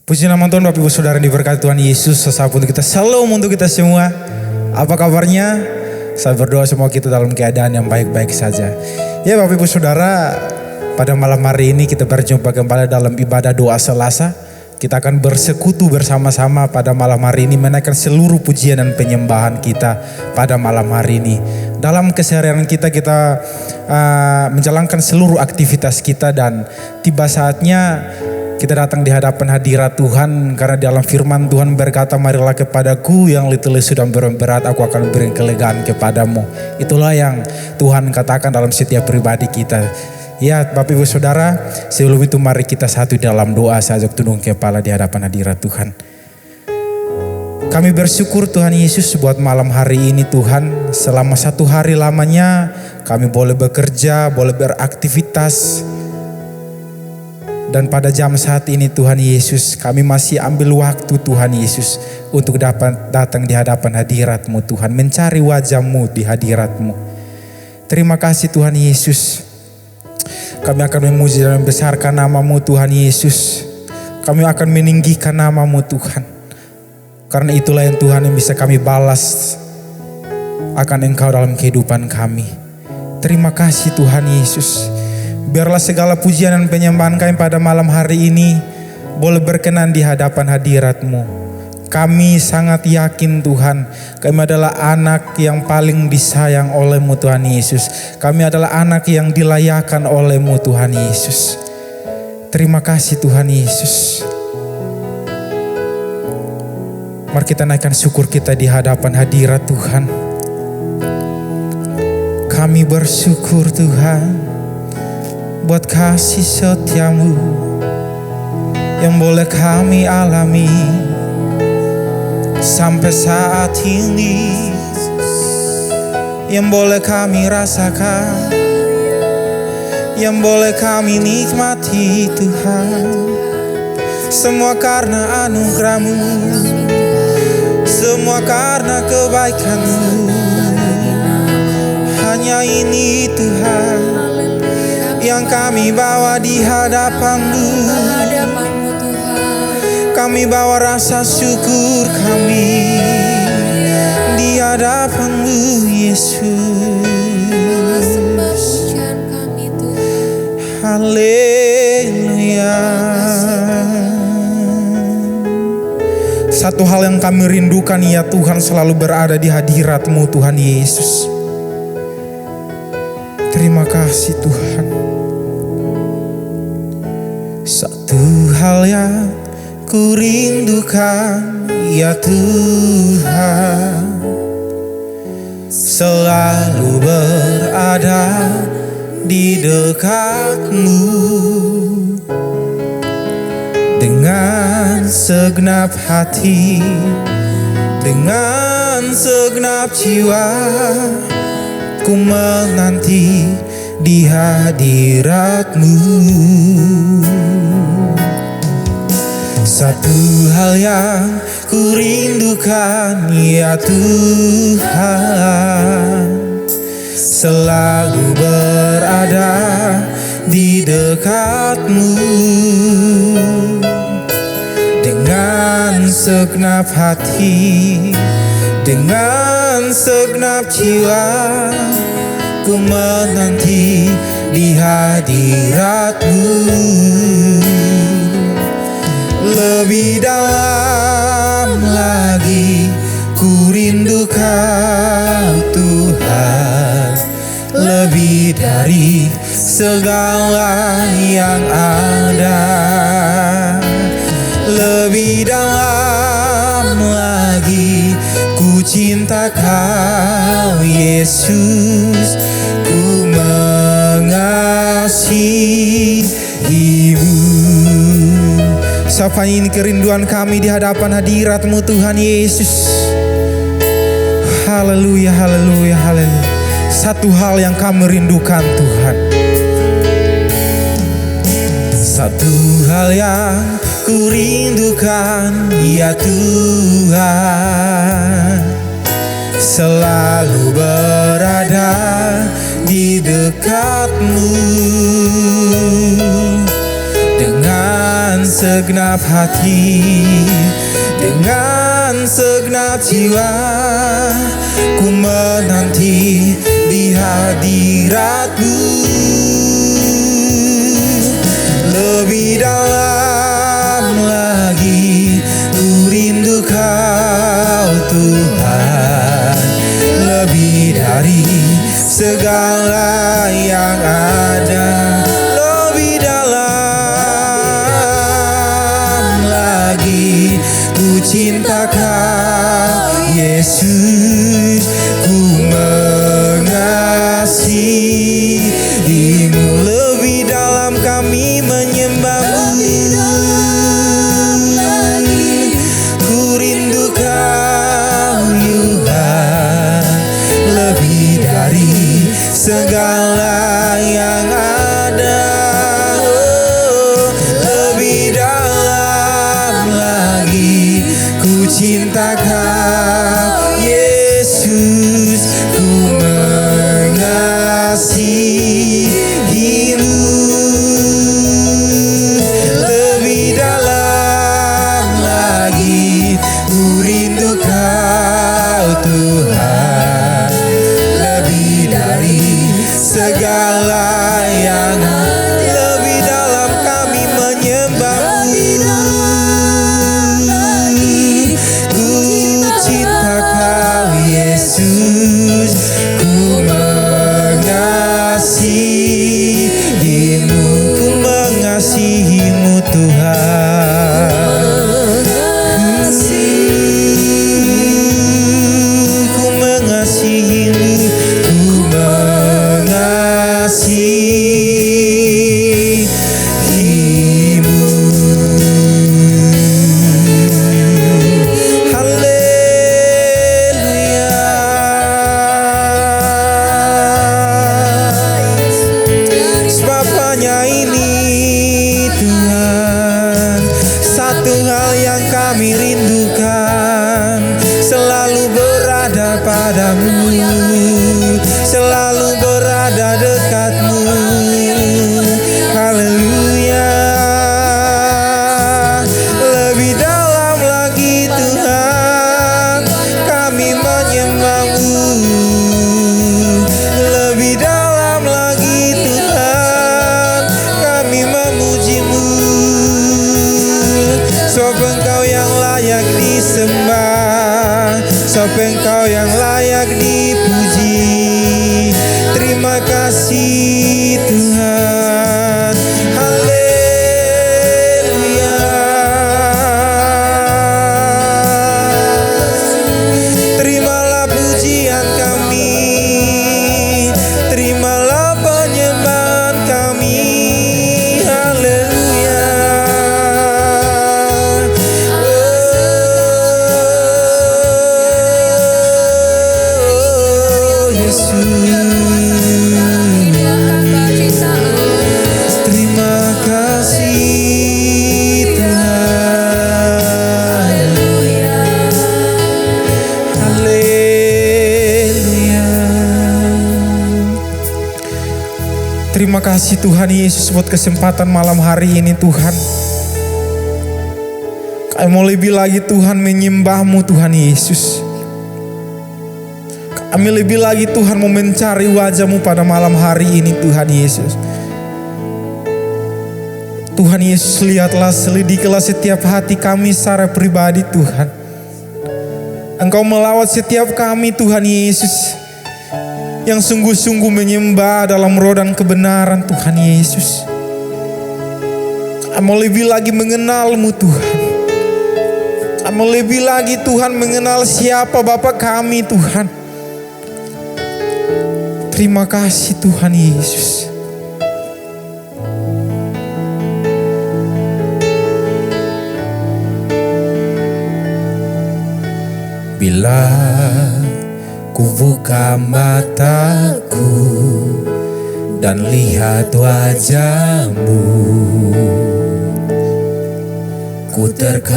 Puji nama Tuhan, Bapak Ibu Saudara diberkati Tuhan Yesus. Sesapa untuk kita, shalom untuk kita semua. Apa kabarnya? Saya berdoa semua kita dalam keadaan yang baik-baik saja. Ya Bapak Ibu Saudara, pada malam hari ini kita berjumpa kembali dalam ibadah doa Selasa. Kita akan bersekutu bersama-sama pada malam hari ini, menaikkan seluruh pujian dan penyembahan kita pada malam hari ini. Dalam keseharian kita menjalankan seluruh aktivitas kita, dan tiba saatnya kita datang di hadapan hadirat Tuhan, karena dalam firman Tuhan berkata, marilah kepadaku yang letih lesu dan berat, aku akan beri kelegaan kepadamu. Itulah yang Tuhan katakan dalam setiap pribadi kita. Ya Bapak Ibu Saudara, sebelum itu mari kita satu dalam doa saja, tunduk kepala di hadapan hadirat Tuhan. Kami bersyukur Tuhan Yesus buat malam hari ini Tuhan. Selama satu hari lamanya kami boleh bekerja, boleh beraktivitas. Dan pada jam saat ini Tuhan Yesus, kami masih ambil waktu Tuhan Yesus untuk dapat datang di hadapan hadirat-Mu Tuhan, mencari wajah-Mu di hadirat-Mu. Terima kasih Tuhan Yesus. Kami akan memuji dan membesarkan nama-Mu Tuhan Yesus. Kami akan meninggikan nama-Mu Tuhan. Karena itulah yang Tuhan yang bisa kami balas akan Engkau dalam kehidupan kami. Terima kasih Tuhan Yesus. Biarlah segala pujian dan penyembahan kami pada malam hari ini boleh berkenan di hadapan hadirat-Mu. Kami sangat yakin Tuhan, kami adalah anak yang paling disayang oleh-Mu Tuhan Yesus. Kami adalah anak yang dilayakan oleh-Mu Tuhan Yesus. Terima kasih Tuhan Yesus. Mari kita naikkan syukur kita di hadapan hadirat Tuhan. Kami bersyukur Tuhan buat kasih setia-Mu yang boleh kami alami sampai saat ini, yang boleh kami rasakan, yang boleh kami nikmati Tuhan. Semua karena anugerah-Mu, semua karena kebaikan-Mu. Hanya ini Tuhan yang kami bawa di hadapan-Mu. Kami bawa rasa syukur kami di hadapan-Mu Yesus. Haleluya. Satu hal yang kami rindukan ya Tuhan, selalu berada di hadirat-Mu Tuhan Yesus. Terima kasih Tuhan. Satu hal yang ku rindukan ya Tuhan, selalu berada di dekat-Mu. Dengan segenap hati, dengan segenap jiwa, ku menanti di hadirat-Mu. Satu hal yang ku rindukan ya Tuhan, selalu berada di dekat-Mu. Dengan segenap hati, dengan segenap jiwa, ku menanti di hadirat-Mu. Lebih dalam lagi ku rindu Kau Tuhan, lebih dari segala yang ada. Lebih dalam lagi ku cinta Kau Yesus, ku mengasihi-Mu. Siapa ini kerinduan kami di hadapan hadirat-Mu Tuhan Yesus. Haleluya, haleluya, haleluya. Satu hal yang kami rindukan Tuhan, satu hal yang ku rindukan ya Tuhan, selalu berada di dekat-Mu. Dengan segenap hati, dengan segenap jiwa, ku menanti di hadirat-Mu. Lebih dalam lagi ku rindu Kau Tuhan, lebih dari segala yang ada. Lebih dalam lagi ku cinta Kau Yesus, ku mengasihi-Mu. Lebih dalam kami menyembah-Mu, ku rindu Kau Tuhan, lebih dari segala yang ada. Lebih dalam lagi ku cinta Kau Yesus, ku mengasihi-Mu. Lebih dalam lagi ku rindu Kau Tuhan, lebih dari segala yang ada. Lebih dalam kami menyembah-Mu, ku cinta Kau Yesus, ku mengasihi-Mu. Ku mengasihi-Mu Tuhan, ku mengasihi-Mu, ku mengasihi-Mu. Haleluya. Sebab hanya ini Tuhan, satu hal yang kami rindukan, selalu berada padamu, selalu berada dekat-Mu. Haleluya. Lebih dalam lagi Tuhan, kami menyembah-Mu. Lebih dalam lagi Tuhan, kami memuji-Mu. Sebab Engkau yang layak disembah, sebab Engkau yang layak dipuji. Terima kasih Tuhan. Haleluya. Terimalah pujian kami, terimalah penyembahan kami. Haleluya. Oh Yesus, terima kasih Tuhan. Haleluya. Terima kasih Tuhan Yesus buat kesempatan malam hari ini Tuhan. Kami mau lebih lagi Tuhan menyembah-Mu Tuhan Yesus. Kami lebih lagi Tuhan mau mencari wajah-Mu pada malam hari ini Tuhan Yesus. Tuhan Yesus, lihatlah, selidikilah setiap hati kami secara pribadi Tuhan. Engkau melawat setiap kami Tuhan Yesus, yang sungguh-sungguh menyembah dalam roh dan kebenaran Tuhan Yesus. Kami mau lebih lagi mengenal-Mu Tuhan. Kami mau lebih lagi Tuhan mengenal siapa Bapa kami Tuhan. Terima kasih Tuhan Yesus. Bila ku buka mataku dan lihat wajah-Mu, ku terkagum.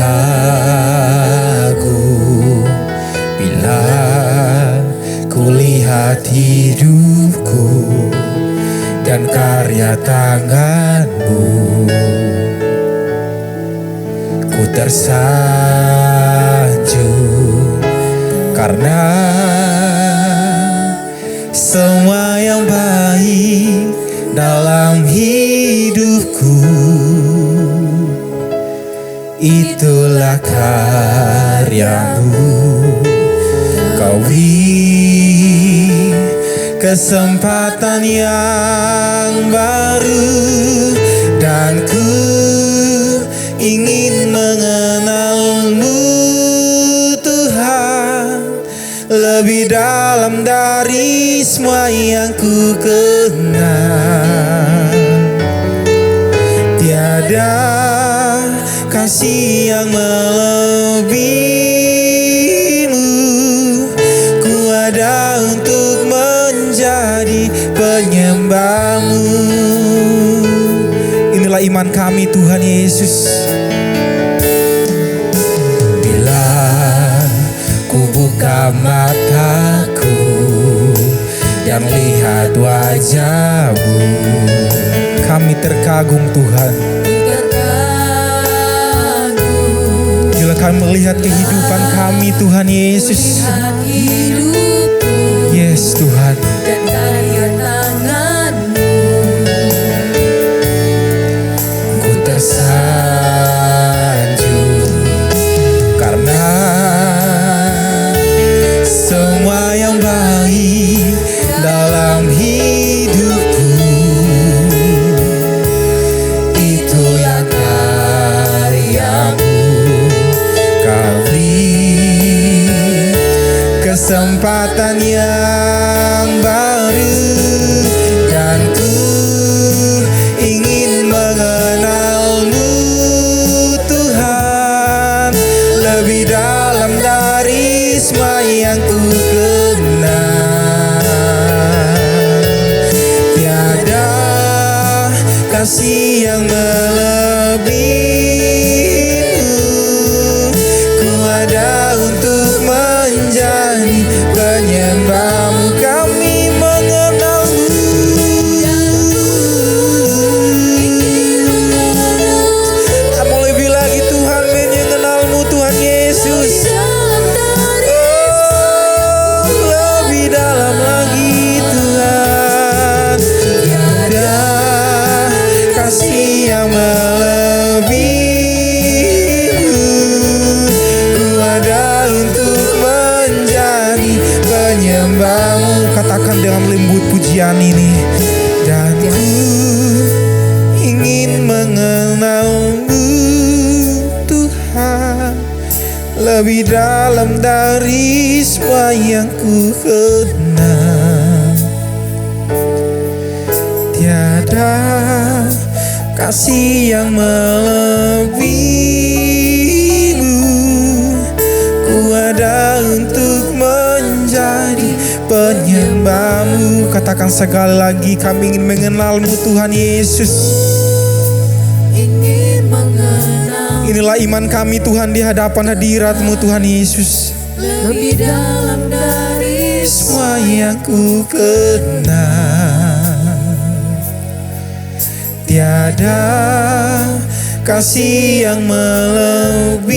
Bila ku lihat hidupku dan karya tangan-Mu, Ku tersanjung karena semua yang baik dalam hidupku itulah karyamu. Kau beri kesempatan yang baru dan ku ingin mengenalmu Tuhan lebih dalam dari semua yang ku kenal. Tiada kasih yang melebihimu. Ku ada untuk menjadi penyembahmu. Inilah iman kami Tuhan Yesus. Bila ku buka mataku dan lihat wajah-Mu, kami terkagum Tuhan. Bila kami melihat kehidupan kami Tuhan Yesus. Yes Tuhan. Dan karya tangan-Mu, Ku tersanjung karena semua yang baik dalam hidupku itu yang karya-Mu. Kau beri kesempatan yang baru dan ku ingin mengenalmu Tuhan lebih dalam dari semua yang ku kenal. Tiada kasih yang melebihimu. Ku ada untuk menjadi penyembah-Mu. Kami mengenal-Mu. Kamu lebih lagi Tuhan mengenal-Mu Tuhan Yesus. Lebih dalam lagi Tuhan. Tiada kasih yang melebihimu. Ku ada untuk menjadi penyembah-Mu. Katakan dengan lembut pujian ini. Dan ku ingin mengenal-Mu Tuhan lebih dalam dari semua yang ku kenal. Tiada kasih yang melebihimu. Ku ada untuk menjadi penyembah-Mu. Katakan sekali lagi, kami ingin mengenal-Mu Tuhan Yesus. ingin mengenal Inilah iman kami Tuhan di hadapan hadirat-Mu Tuhan Yesus. lebih dalam dari Semua yang ku kenal. Tiada kasih yang melebihimu.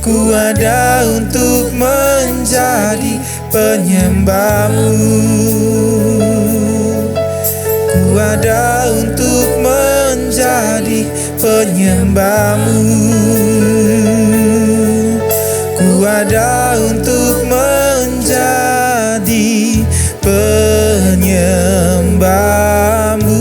Ku ada untuk menjadi penyembah-Mu. Ku ada untuk menjadi penyembah-Mu. Ku ada untuk menjadi penyembah-Mu.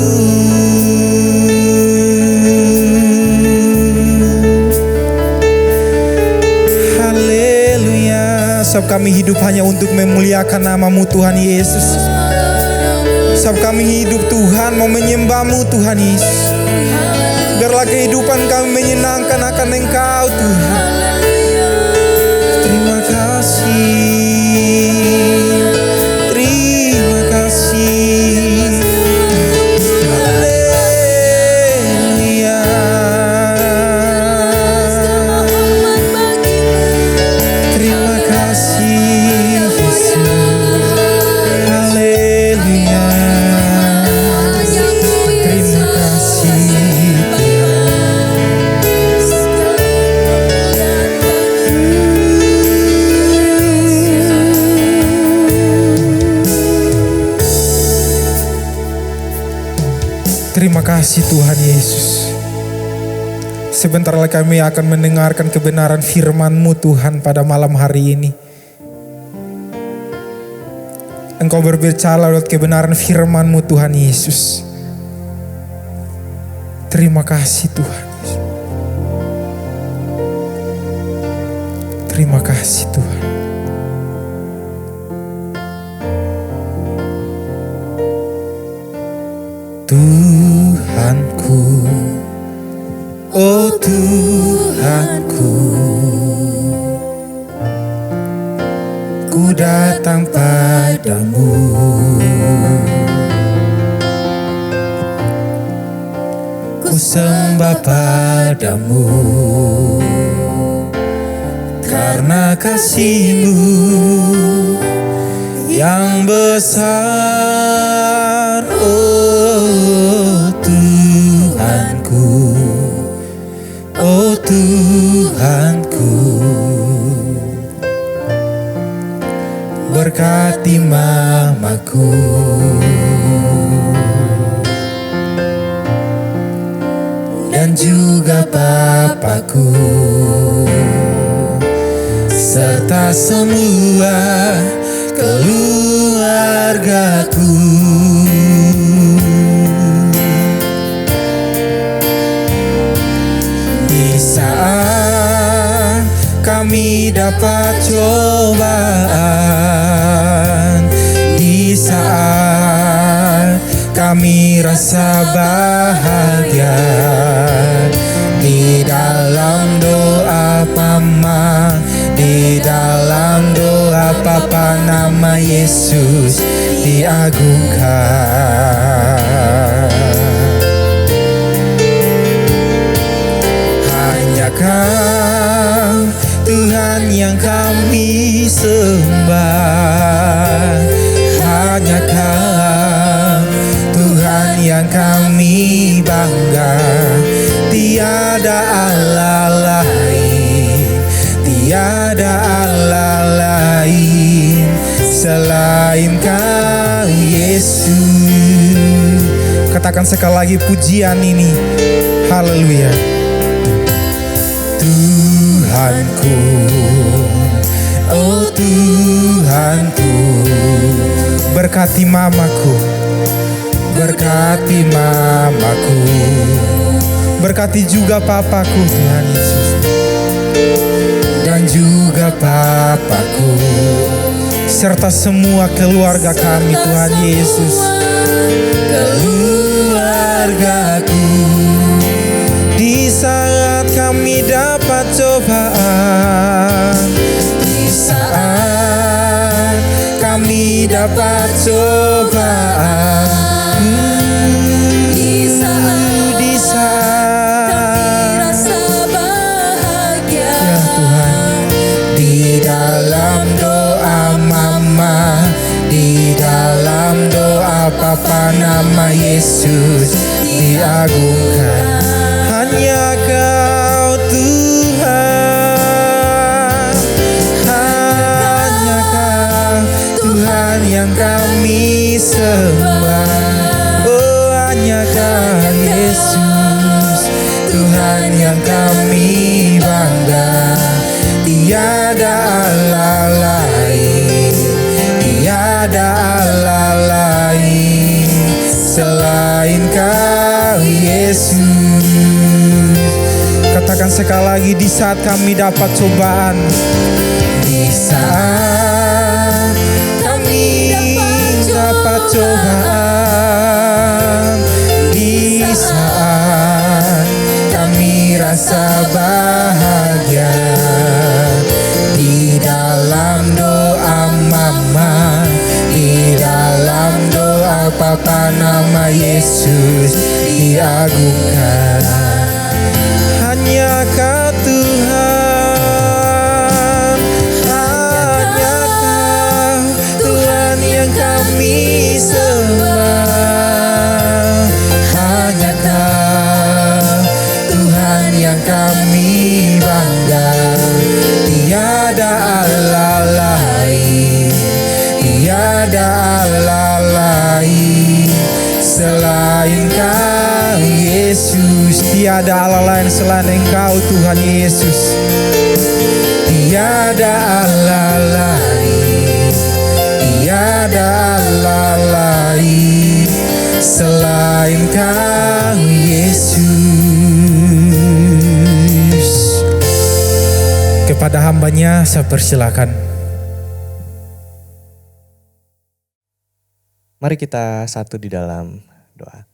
Haleluya. Sebab kami hidup hanya untuk memuliakan nama-Mu Tuhan Yesus. Sebab kami hidup Tuhan mau menyembah-Mu Tuhan Yesus. Biarlah kehidupan kami menyenangkan akan Engkau Tuhan. Terima kasih. Terima kasih. Haleluya. Terima kasih Yesus. Haleluya. Terima kasih Tuhan. kasih Tuhan Yesus. Sebentar lagi kami akan mendengarkan kebenaran firman-Mu Tuhan pada malam hari ini. Engkau berbicara lewat kebenaran firman-Mu Tuhan Yesus. Terima kasih Tuhan. Terima kasih Tuhan. Tuhanku, oh Tuhanku, ku datang padamu. Ku sembah padamu karena kasih-Mu yang besar, oh Tuhanku, oh Tuhanku. Berkati mamaku, dan juga papaku, serta semua keluargaku. Di saat kami dapat cobaan, di saat kami rasa bahagia, di dalam doa Mama, di dalam doa Papa, nama Yesus diagungkan. Hanya Kau Tuhan yang kami sembah, hanya Kau Tuhan yang kami bangga. Tiada Allah lain, tiada Allah lain selain Kau Yesus. Katakan sekali lagi pujian ini. Haleluya. Tuhanku, oh Tuhanku, berkati mamaku, berkati mamaku, berkati juga papaku Tuhan Yesus, dan juga papaku, serta semua keluarga kami Tuhan Yesus. Keluargaku, di saat kami dapat cobaan, di saat kami dapat cobaan, di saat kami rasa bahagia, ya Tuhan, di dalam doa Mama, di dalam doa Papa, nama Yesus diagungkan. Hanya Kau Tuhan, hanya Kau Tuhan yang kami sembah. Oh hanya Kau Yesus, Tuhan yang kami bangga. Tiada Allah lain, tiada Allah lain selain Kau Yesus. Katakan sekali lagi, di saat kami dapat cobaan, di saat kami dapat cobaan, di saat kami rasa bahagia, di dalam doa Mama, di dalam doa Papa, nama Yesus diagungkan. Hanya Kau Tuhan, hanya Kau Tuhan yang kami sembah, hanya Kau Tuhan yang kami bangga. Tiada Allah lain, tiada Allah lain selain Kau Tiada Allah lain selain Engkau Tuhan Yesus. Tiada Allah lain, tiada Allah lain selain Kau Yesus. Kepada hambanya saya persilakan. Mari kita satu di dalam doa.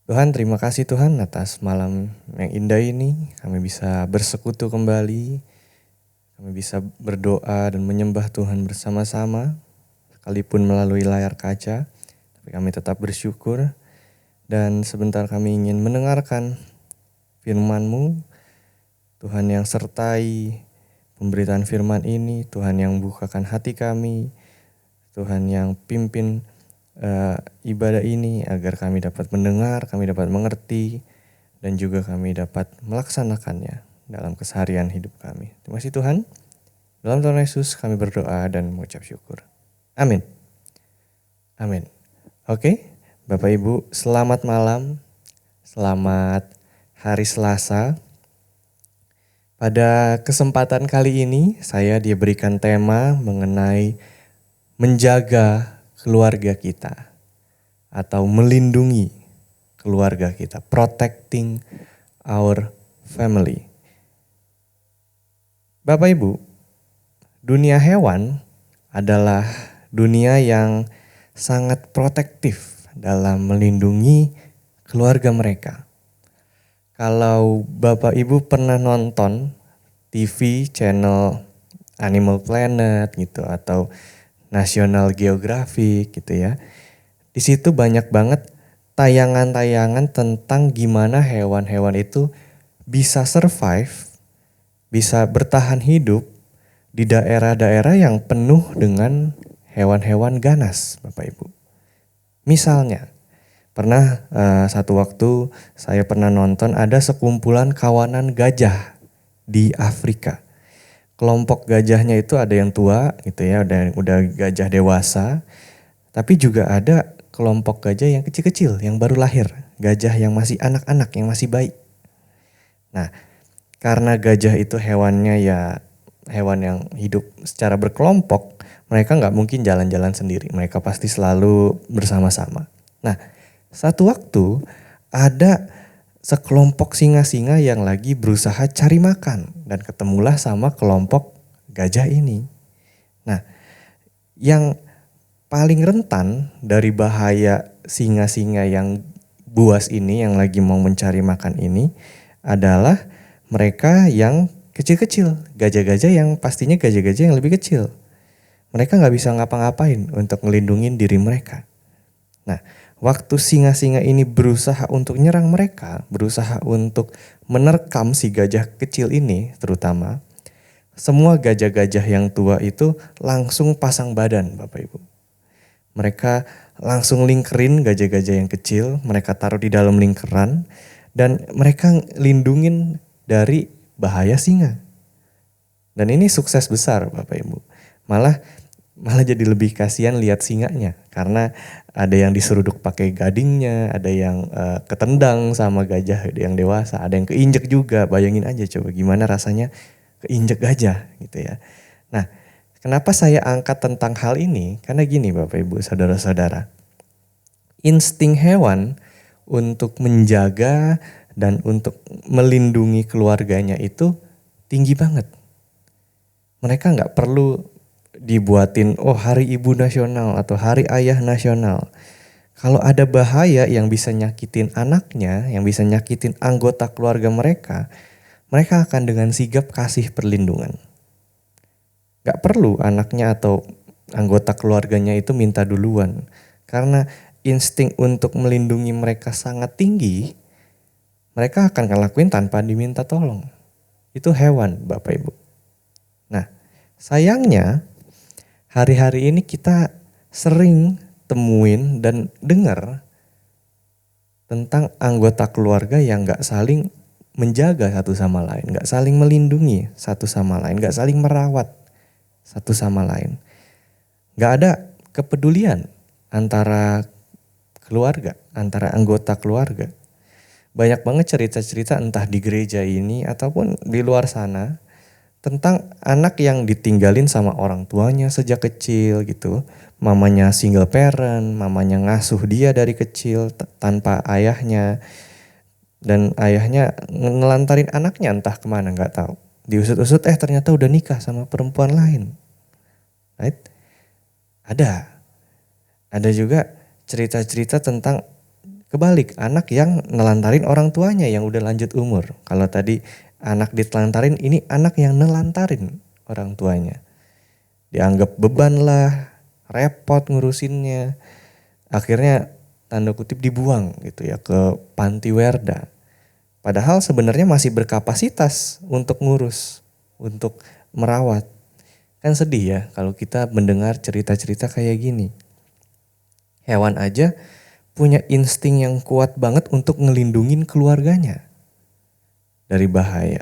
Tuhan, terima kasih Tuhan atas malam yang indah ini. Kami bisa bersekutu kembali. Kami bisa berdoa dan menyembah Tuhan bersama-sama. Sekalipun melalui layar kaca. Tapi kami tetap bersyukur. Dan sebentar kami ingin mendengarkan firman-Mu. Tuhan yang sertai pemberitaan firman ini. Tuhan yang bukakan hati kami. Tuhan yang pimpin ibadah ini agar kami dapat mendengar, kami dapat mengerti, dan juga kami dapat melaksanakannya dalam keseharian hidup kami. Terima kasih Tuhan. Dalam Tuhan Yesus kami berdoa dan mengucap syukur. Amin. Amin. Oke, Bapak Ibu, selamat malam. Selamat hari Selasa. Pada kesempatan kali ini saya diberikan tema mengenai menjaga keluarga kita atau melindungi keluarga kita, protecting our family. Bapak Ibu, dunia hewan adalah dunia yang sangat protektif dalam melindungi keluarga mereka. Kalau Bapak Ibu pernah nonton TV channel Animal Planet gitu atau National Geographic gitu ya. Di situ banyak banget tayangan-tayangan tentang gimana hewan-hewan itu bisa survive, bisa bertahan hidup di daerah-daerah yang penuh dengan hewan-hewan ganas, Bapak Ibu. Misalnya, pernah satu waktu saya pernah nonton ada sekumpulan kawanan gajah di Afrika. Kelompok gajahnya itu ada yang tua gitu ya, udah gajah dewasa. Tapi juga ada kelompok gajah yang kecil-kecil, yang baru lahir. Gajah yang masih anak-anak, yang masih bayi. Nah, karena gajah itu hewannya ya hewan yang hidup secara berkelompok, mereka nggak mungkin jalan-jalan sendiri. Mereka pasti selalu bersama-sama. Nah, satu waktu ada sekelompok singa-singa yang lagi berusaha cari makan dan ketemulah sama kelompok gajah ini. Nah, yang paling rentan dari bahaya singa-singa yang buas ini yang lagi mau mencari makan ini adalah mereka yang kecil-kecil, gajah-gajah yang pastinya gajah-gajah yang lebih kecil. Mereka nggak bisa ngapa-ngapain untuk ngelindungin diri mereka. Nah, waktu singa-singa ini berusaha untuk nyerang mereka, berusaha untuk menerkam si gajah kecil ini terutama, semua gajah-gajah yang tua itu langsung pasang badan, Bapak Ibu. Mereka langsung lingkerin gajah-gajah yang kecil, mereka taruh di dalam lingkaran, dan mereka lindungin dari bahaya singa. Dan ini sukses besar, Bapak Ibu. Malah jadi lebih kasihan lihat singanya karena ada yang diseruduk pakai gadingnya, ada yang ketendang sama gajah yang dewasa, ada yang keinjek juga. Bayangin aja coba gimana rasanya keinjek gajah gitu ya. Nah, kenapa saya angkat tentang hal ini? Karena gini Bapak Ibu, saudara-saudara. Insting hewan untuk menjaga dan untuk melindungi keluarganya itu tinggi banget. Mereka nggak perlu dibuatin hari ibu nasional atau hari ayah nasional. Kalau ada bahaya yang bisa nyakitin anaknya, yang bisa nyakitin anggota keluarga mereka, mereka akan dengan sigap kasih perlindungan. Gak perlu anaknya atau anggota keluarganya itu minta duluan. Karena insting untuk melindungi mereka sangat tinggi, mereka akan ngelakuin tanpa diminta tolong. Itu hewan Bapak Ibu. Nah, sayangnya hari-hari ini kita sering temuin dan dengar tentang anggota keluarga yang gak saling menjaga satu sama lain, gak saling melindungi satu sama lain, gak saling merawat satu sama lain. Gak ada kepedulian antara keluarga, antara anggota keluarga. Banyak banget cerita-cerita entah di gereja ini ataupun di luar sana tentang anak yang ditinggalin sama orang tuanya sejak kecil gitu. Mamanya single parent, mamanya ngasuh dia dari kecil tanpa ayahnya. Dan ayahnya ngelantarin anaknya entah kemana nggak tahu. Diusut-usut ternyata udah nikah sama perempuan lain. Right? Ada juga cerita-cerita tentang kebalik, anak yang nelantarin orang tuanya yang udah lanjut umur. Kalau tadi anak ditelantarin, ini anak yang nelantarin orang tuanya. Dianggap beban lah, repot ngurusinnya. Akhirnya tanda kutip dibuang gitu ya ke panti werda. Padahal sebenarnya masih berkapasitas untuk ngurus, untuk merawat. Kan sedih ya kalau kita mendengar cerita-cerita kayak gini. Hewan aja punya insting yang kuat banget untuk ngelindungin keluarganya dari bahaya.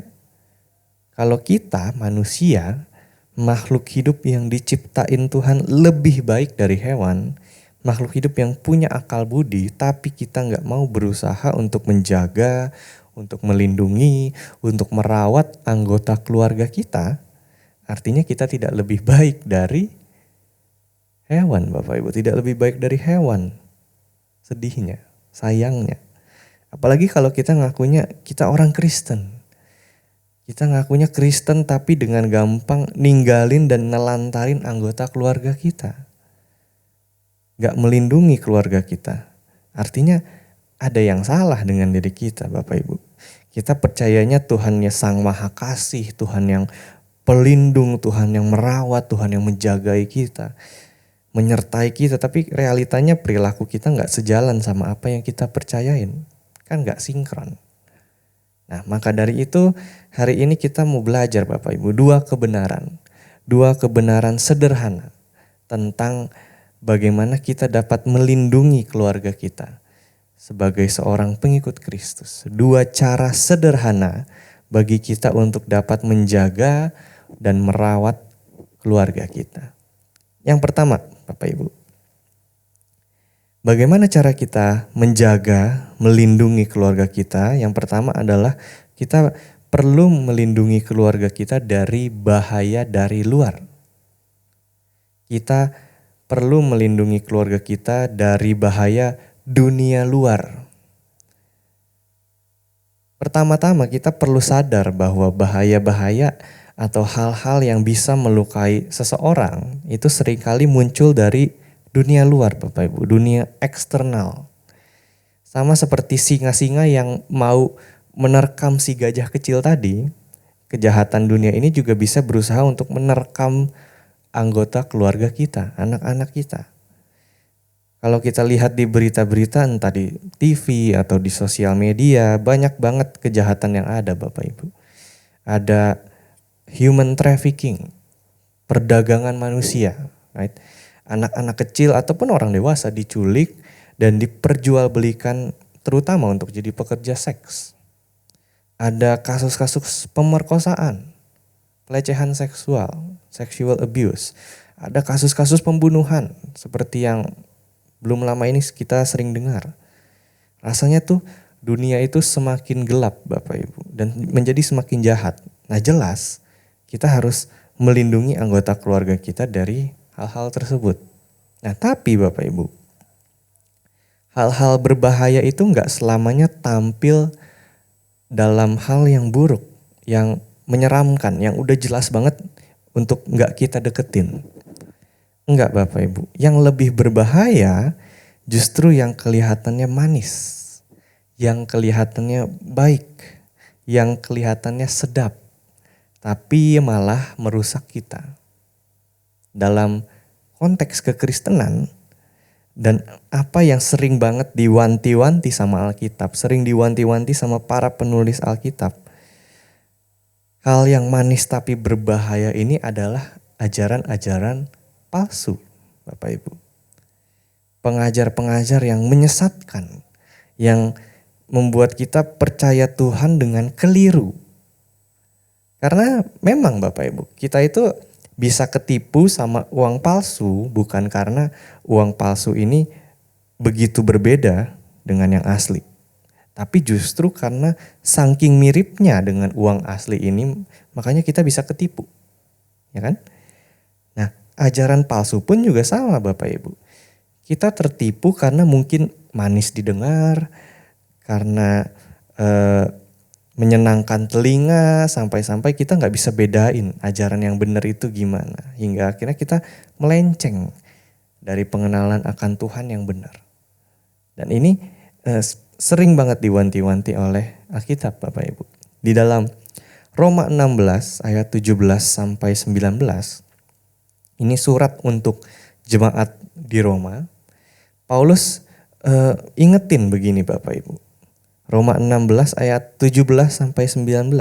Kalau kita manusia, makhluk hidup yang diciptain Tuhan lebih baik dari hewan, makhluk hidup yang punya akal budi, tapi kita nggak mau berusaha untuk menjaga, untuk melindungi, untuk merawat anggota keluarga kita, artinya kita tidak lebih baik dari hewan, Bapak Ibu, tidak lebih baik dari hewan. Sedihnya, sayangnya. Apalagi kalau kita ngakunya kita orang Kristen. Kita ngakunya Kristen tapi dengan gampang ninggalin dan nelantarin anggota keluarga kita. Gak melindungi keluarga kita. Artinya ada yang salah dengan diri kita, Bapak Ibu. Kita percayanya Tuhannya Sang Maha Kasih, Tuhan yang pelindung, Tuhan yang merawat, Tuhan yang menjagai kita, menyertai kita. Tapi realitanya perilaku kita gak sejalan sama apa yang kita percayain. Kan gak sinkron. Nah, maka dari itu hari ini kita mau belajar Bapak Ibu dua kebenaran sederhana tentang bagaimana kita dapat melindungi keluarga kita sebagai seorang pengikut Kristus. Dua cara sederhana bagi kita untuk dapat menjaga dan merawat keluarga kita. Yang pertama, Bapak Ibu, bagaimana cara kita menjaga, melindungi keluarga kita? Yang pertama adalah kita perlu melindungi keluarga kita dari bahaya dari luar. Kita perlu melindungi keluarga kita dari bahaya dunia luar. Pertama-tama kita perlu sadar bahwa bahaya-bahaya atau hal-hal yang bisa melukai seseorang itu seringkali muncul dari dunia luar, Bapak Ibu, dunia eksternal. Sama seperti singa-singa yang mau menerkam si gajah kecil tadi, kejahatan dunia ini juga bisa berusaha untuk menerkam anggota keluarga kita, anak-anak kita. Kalau kita lihat di berita-berita entah di TV atau di sosial media, banyak banget kejahatan yang ada, Bapak Ibu. Ada human trafficking, perdagangan manusia, right? Anak-anak kecil ataupun orang dewasa diculik dan diperjualbelikan terutama untuk jadi pekerja seks. Ada kasus-kasus pemerkosaan, pelecehan seksual, sexual abuse. Ada kasus-kasus pembunuhan seperti yang belum lama ini kita sering dengar. Rasanya tuh dunia itu semakin gelap, Bapak Ibu, dan menjadi semakin jahat. Nah, jelas kita harus melindungi anggota keluarga kita dari hal-hal tersebut. Nah, tapi Bapak Ibu, hal-hal berbahaya itu enggak selamanya tampil dalam hal yang buruk, yang menyeramkan, yang udah jelas banget untuk enggak kita deketin. Enggak, Bapak Ibu, yang lebih berbahaya justru yang kelihatannya manis, yang kelihatannya baik, yang kelihatannya sedap, tapi malah merusak kita. Dalam konteks kekristenan dan apa yang sering banget diwanti-wanti sama Alkitab, sering diwanti-wanti sama para penulis Alkitab. Hal yang manis tapi berbahaya ini adalah ajaran-ajaran palsu, Bapak Ibu. Pengajar-pengajar yang menyesatkan, yang membuat kita percaya Tuhan dengan keliru. Karena memang Bapak Ibu, kita itu bisa ketipu sama uang palsu bukan karena uang palsu ini begitu berbeda dengan yang asli. Tapi justru karena saking miripnya dengan uang asli ini, makanya kita bisa ketipu. Ya kan? Nah, ajaran palsu pun juga sama Bapak Ibu. Kita tertipu karena mungkin manis didengar, karena menyenangkan telinga, sampai-sampai kita nggak bisa bedain ajaran yang benar itu gimana. Hingga akhirnya kita melenceng dari pengenalan akan Tuhan yang benar. Dan ini sering banget diwanti-wanti oleh Alkitab Bapak Ibu. Di dalam Roma 16 ayat 17 sampai 19, ini surat untuk jemaat di Roma. Paulus ingetin begini Bapak Ibu. Roma 16 ayat 17 sampai 19.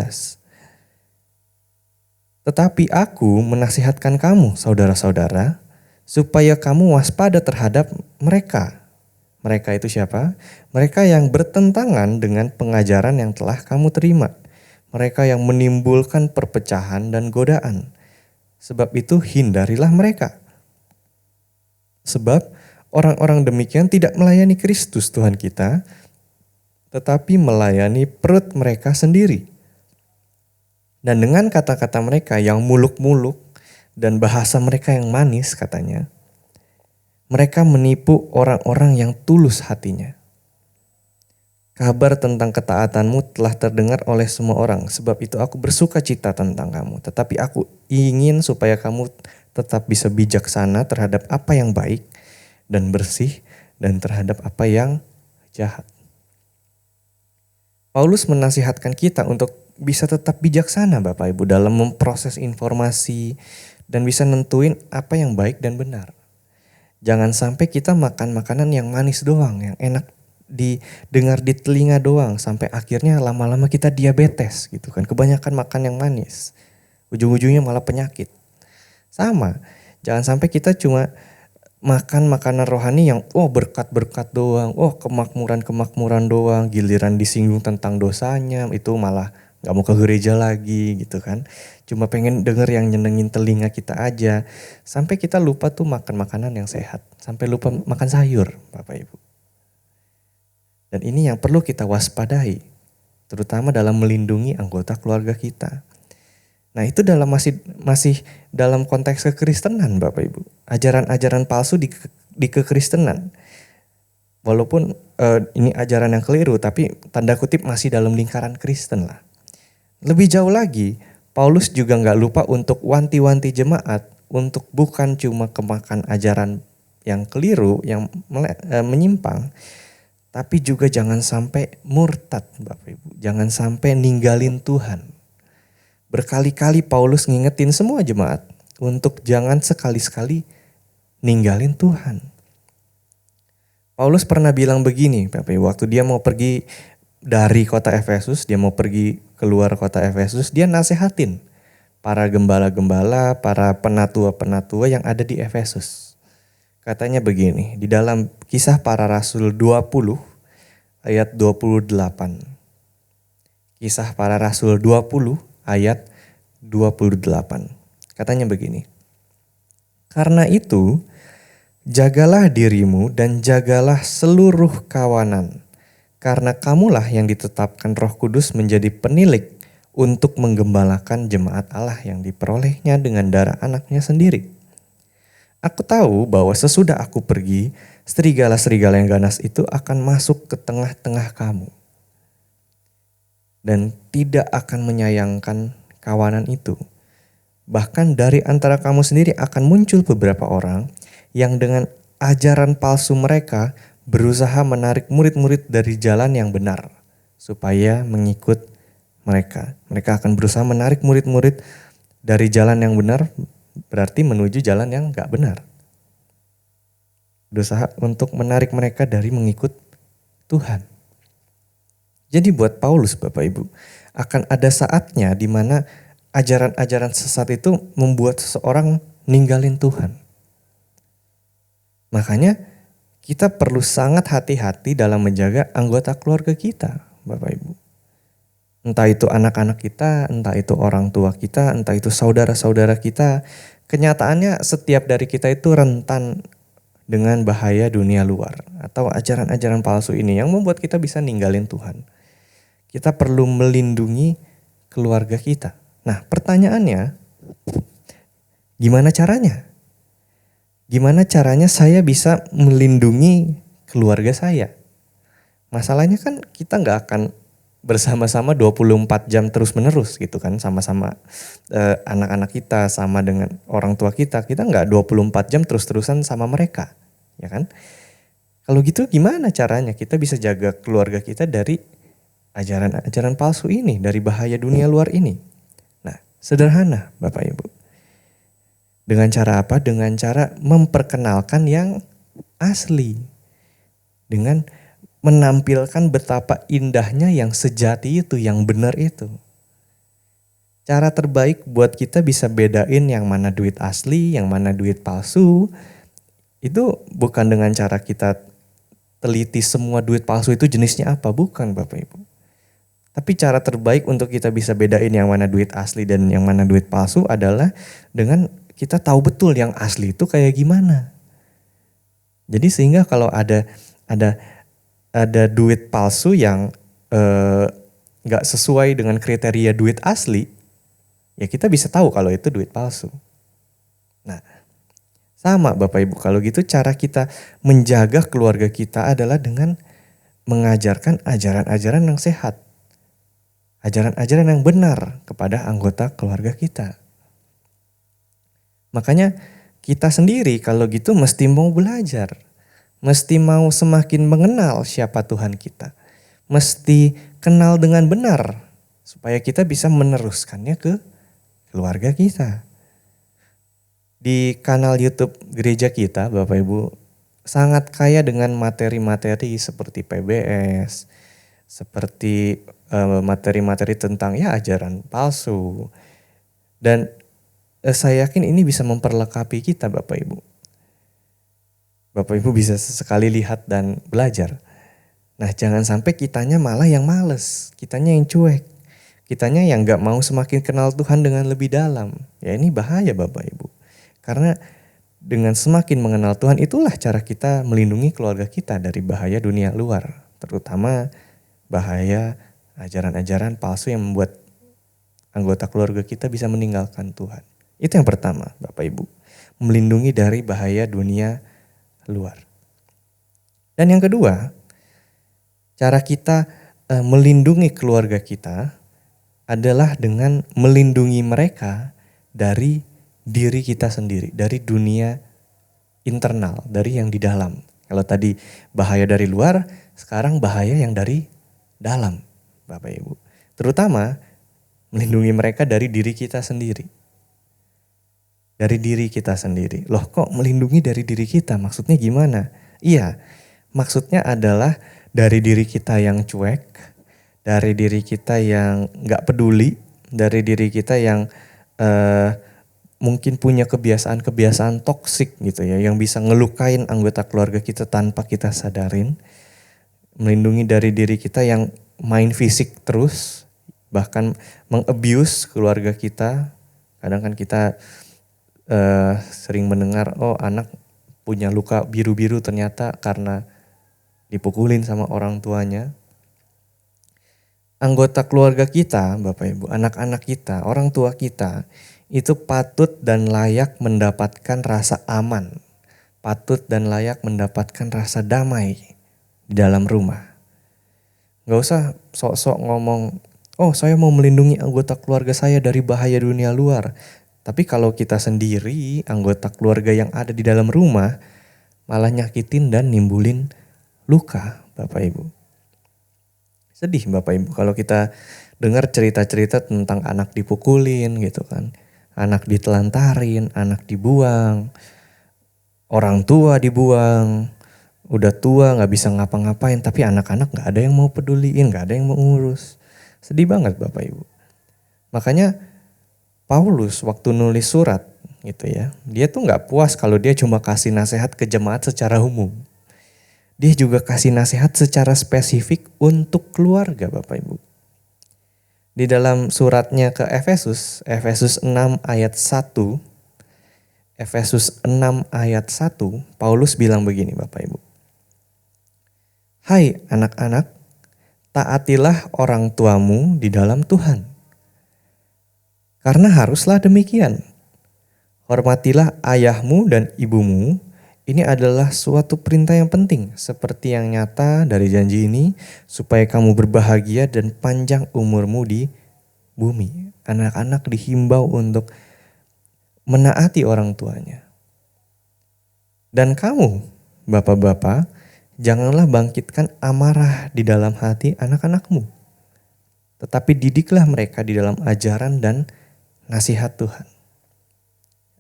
Tetapi aku menasihatkan kamu saudara-saudara supaya kamu waspada terhadap mereka. Mereka itu siapa? Mereka yang bertentangan dengan pengajaran yang telah kamu terima. Mereka yang menimbulkan perpecahan dan godaan. Sebab itu hindarilah mereka. Sebab orang-orang demikian tidak melayani Kristus Tuhan kita, tetapi melayani perut mereka sendiri. Dan dengan kata-kata mereka yang muluk-muluk dan bahasa mereka yang manis katanya, mereka menipu orang-orang yang tulus hatinya. Kabar tentang ketaatanmu telah terdengar oleh semua orang, sebab itu aku bersuka cita tentang kamu. Tetapi aku ingin supaya kamu tetap bisa bijaksana terhadap apa yang baik dan bersih dan terhadap apa yang jahat. Paulus menasihatkan kita untuk bisa tetap bijaksana Bapak Ibu dalam memproses informasi dan bisa nentuin apa yang baik dan benar. Jangan sampai kita makan makanan yang manis doang, yang enak didengar di telinga doang, sampai akhirnya lama-lama kita diabetes gitu kan. Kebanyakan makan yang manis, ujung-ujungnya malah penyakit. Sama, jangan sampai kita cuma makan makanan rohani yang berkat-berkat doang, kemakmuran-kemakmuran doang, giliran disinggung tentang dosanya itu malah gak mau ke gereja lagi gitu kan. Cuma pengen denger yang nyenengin telinga kita aja. Sampai kita lupa tuh makan makanan yang sehat. Sampai lupa makan sayur Bapak Ibu. Dan ini yang perlu kita waspadai. Terutama dalam melindungi anggota keluarga kita. Nah itu dalam masih dalam konteks kekristenan Bapak Ibu. Ajaran-ajaran palsu di kekristenan. Walaupun ini ajaran yang keliru, tapi tanda kutip masih dalam lingkaran Kristen lah. Lebih jauh lagi, Paulus juga gak lupa untuk wanti-wanti jemaat untuk bukan cuma kemakan ajaran yang keliru, yang menyimpang, tapi juga jangan sampai murtad Bapak Ibu. Jangan sampai ninggalin Tuhan. Berkali-kali Paulus ngingetin semua jemaat untuk jangan sekali-sekali ninggalin Tuhan. Paulus pernah bilang begini Bapak Ibu, waktu dia mau pergi dari kota Efesus, dia mau pergi keluar kota Efesus, dia nasehatin para gembala-gembala, para penatua-penatua yang ada di Efesus. Katanya begini, di dalam Kisah Para Rasul 20 ayat 28. Kisah Para Rasul 20 ayat 28. Katanya begini. Karena itu, jagalah dirimu dan jagalah seluruh kawanan. Karena kamulah yang ditetapkan Roh Kudus menjadi penilik untuk menggembalakan jemaat Allah yang diperolehnya dengan darah anaknya sendiri. Aku tahu bahwa sesudah aku pergi, serigala-serigala yang ganas itu akan masuk ke tengah-tengah kamu. Dan tidak akan menyayangkan kawanan itu. Bahkan dari antara kamu sendiri akan muncul beberapa orang yang dengan ajaran palsu mereka berusaha menarik murid-murid dari jalan yang benar supaya mengikut mereka. Mereka akan berusaha menarik murid-murid dari jalan yang benar, berarti menuju jalan yang gak benar. Berusaha untuk menarik mereka dari mengikut Tuhan. Jadi buat Paulus Bapak Ibu, akan ada saatnya di mana ajaran-ajaran sesat itu membuat seseorang ninggalin Tuhan. Makanya kita perlu sangat hati-hati dalam menjaga anggota keluarga kita Bapak Ibu. Entah itu anak-anak kita, entah itu orang tua kita, entah itu saudara-saudara kita. Kenyataannya setiap dari kita itu rentan dengan bahaya dunia luar atau ajaran-ajaran palsu ini yang membuat kita bisa ninggalin Tuhan. Kita perlu melindungi keluarga kita. Nah, pertanyaannya, gimana caranya? Gimana caranya saya bisa melindungi keluarga saya? Masalahnya kan kita nggak akan bersama-sama 24 jam terus-menerus gitu kan, sama-sama anak-anak kita, sama dengan orang tua kita nggak 24 jam terus-terusan sama mereka, ya kan? Kalau gitu gimana caranya kita bisa jaga keluarga kita dari ajaran-ajaran palsu ini, dari bahaya dunia luar ini? Nah, sederhana Bapak Ibu. Dengan cara apa? Dengan cara memperkenalkan yang asli. Dengan menampilkan betapa indahnya yang sejati itu, yang benar itu. Cara terbaik buat kita bisa bedain yang mana duit asli, yang mana duit palsu, itu bukan dengan cara kita teliti semua duit palsu itu jenisnya apa, bukan Bapak Ibu. Tapi cara terbaik untuk kita bisa bedain yang mana duit asli dan yang mana duit palsu adalah dengan kita tahu betul yang asli itu kayak gimana. Jadi sehingga kalau ada duit palsu yang nggak sesuai dengan kriteria duit asli, ya kita bisa tahu kalau itu duit palsu. Nah, sama Bapak Ibu, kalau gitu cara kita menjaga keluarga kita adalah dengan mengajarkan ajaran-ajaran yang sehat. Ajaran-ajaran yang benar kepada anggota keluarga kita. Makanya kita sendiri kalau gitu mesti mau belajar. Mesti mau semakin mengenal siapa Tuhan kita. Mesti kenal dengan benar supaya kita bisa meneruskannya ke keluarga kita. Di kanal YouTube gereja kita Bapak Ibu sangat kaya dengan materi-materi seperti PBS, seperti materi-materi tentang ya ajaran palsu. Dan saya yakin ini bisa memperlengkapi kita Bapak Ibu. Bapak Ibu bisa sesekali lihat dan belajar. Nah, jangan sampai kitanya malah yang males, kitanya yang cuek. Kitanya yang gak mau semakin kenal Tuhan dengan lebih dalam. Ya ini bahaya Bapak Ibu. Karena dengan semakin mengenal Tuhan itulah cara kita melindungi keluarga kita dari bahaya dunia luar. Terutama bahaya ajaran-ajaran palsu yang membuat anggota keluarga kita bisa meninggalkan Tuhan. Itu yang pertama Bapak Ibu. Melindungi dari bahaya dunia luar. Dan yang kedua, cara kita melindungi keluarga kita adalah dengan melindungi mereka dari diri kita sendiri, dari dunia internal, dari yang di dalam. Kalau tadi bahaya dari luar, sekarang bahaya yang dari dalam, Bapak Ibu. Terutama melindungi mereka dari diri kita sendiri. Dari diri kita sendiri. Loh kok melindungi dari diri kita? Maksudnya gimana? Iya, maksudnya adalah dari diri kita yang cuek, dari diri kita yang gak peduli, dari diri kita yang mungkin punya kebiasaan-kebiasaan toksik gitu ya, yang bisa ngelukain anggota keluarga kita tanpa kita sadarin. Melindungi dari diri kita yang main fisik terus, bahkan meng-abuse keluarga kita. Kadang kan kita sering mendengar, oh anak punya luka biru-biru ternyata karena dipukulin sama orang tuanya. Anggota keluarga kita, Bapak Ibu, anak-anak kita, orang tua kita, itu patut dan layak mendapatkan rasa aman. Patut dan layak mendapatkan rasa damai di dalam rumah. Gak usah sok-sok ngomong, oh saya mau melindungi anggota keluarga saya dari bahaya dunia luar. Tapi kalau kita sendiri, anggota keluarga yang ada di dalam rumah, malah nyakitin dan nimbulin luka, Bapak Ibu. Sedih Bapak Ibu kalau kita dengar cerita-cerita tentang anak dipukulin gitu kan. Anak ditelantarin, anak dibuang, orang tua dibuang, udah tua gak bisa ngapa-ngapain, tapi anak-anak gak ada yang mau peduliin, gak ada yang mau ngurus. Sedih banget Bapak Ibu. Makanya Paulus waktu nulis surat gitu ya, dia tuh gak puas kalau dia cuma kasih nasihat ke jemaat secara umum. Dia juga kasih nasihat secara spesifik untuk keluarga Bapak Ibu. Di dalam suratnya ke Efesus 6 ayat 1, Efesus 6 ayat 1, Paulus bilang begini Bapak Ibu. Hai anak-anak, taatilah orang tuamu di dalam Tuhan. Karena haruslah demikian. Hormatilah ayahmu dan ibumu. Ini adalah suatu perintah yang penting, seperti yang nyata dari janji ini, supaya kamu berbahagia dan panjang umurmu di bumi. Anak-anak dihimbau untuk menaati orang tuanya. Dan kamu, bapak-bapak, janganlah bangkitkan amarah di dalam hati anak-anakmu. Tetapi didiklah mereka di dalam ajaran dan nasihat Tuhan.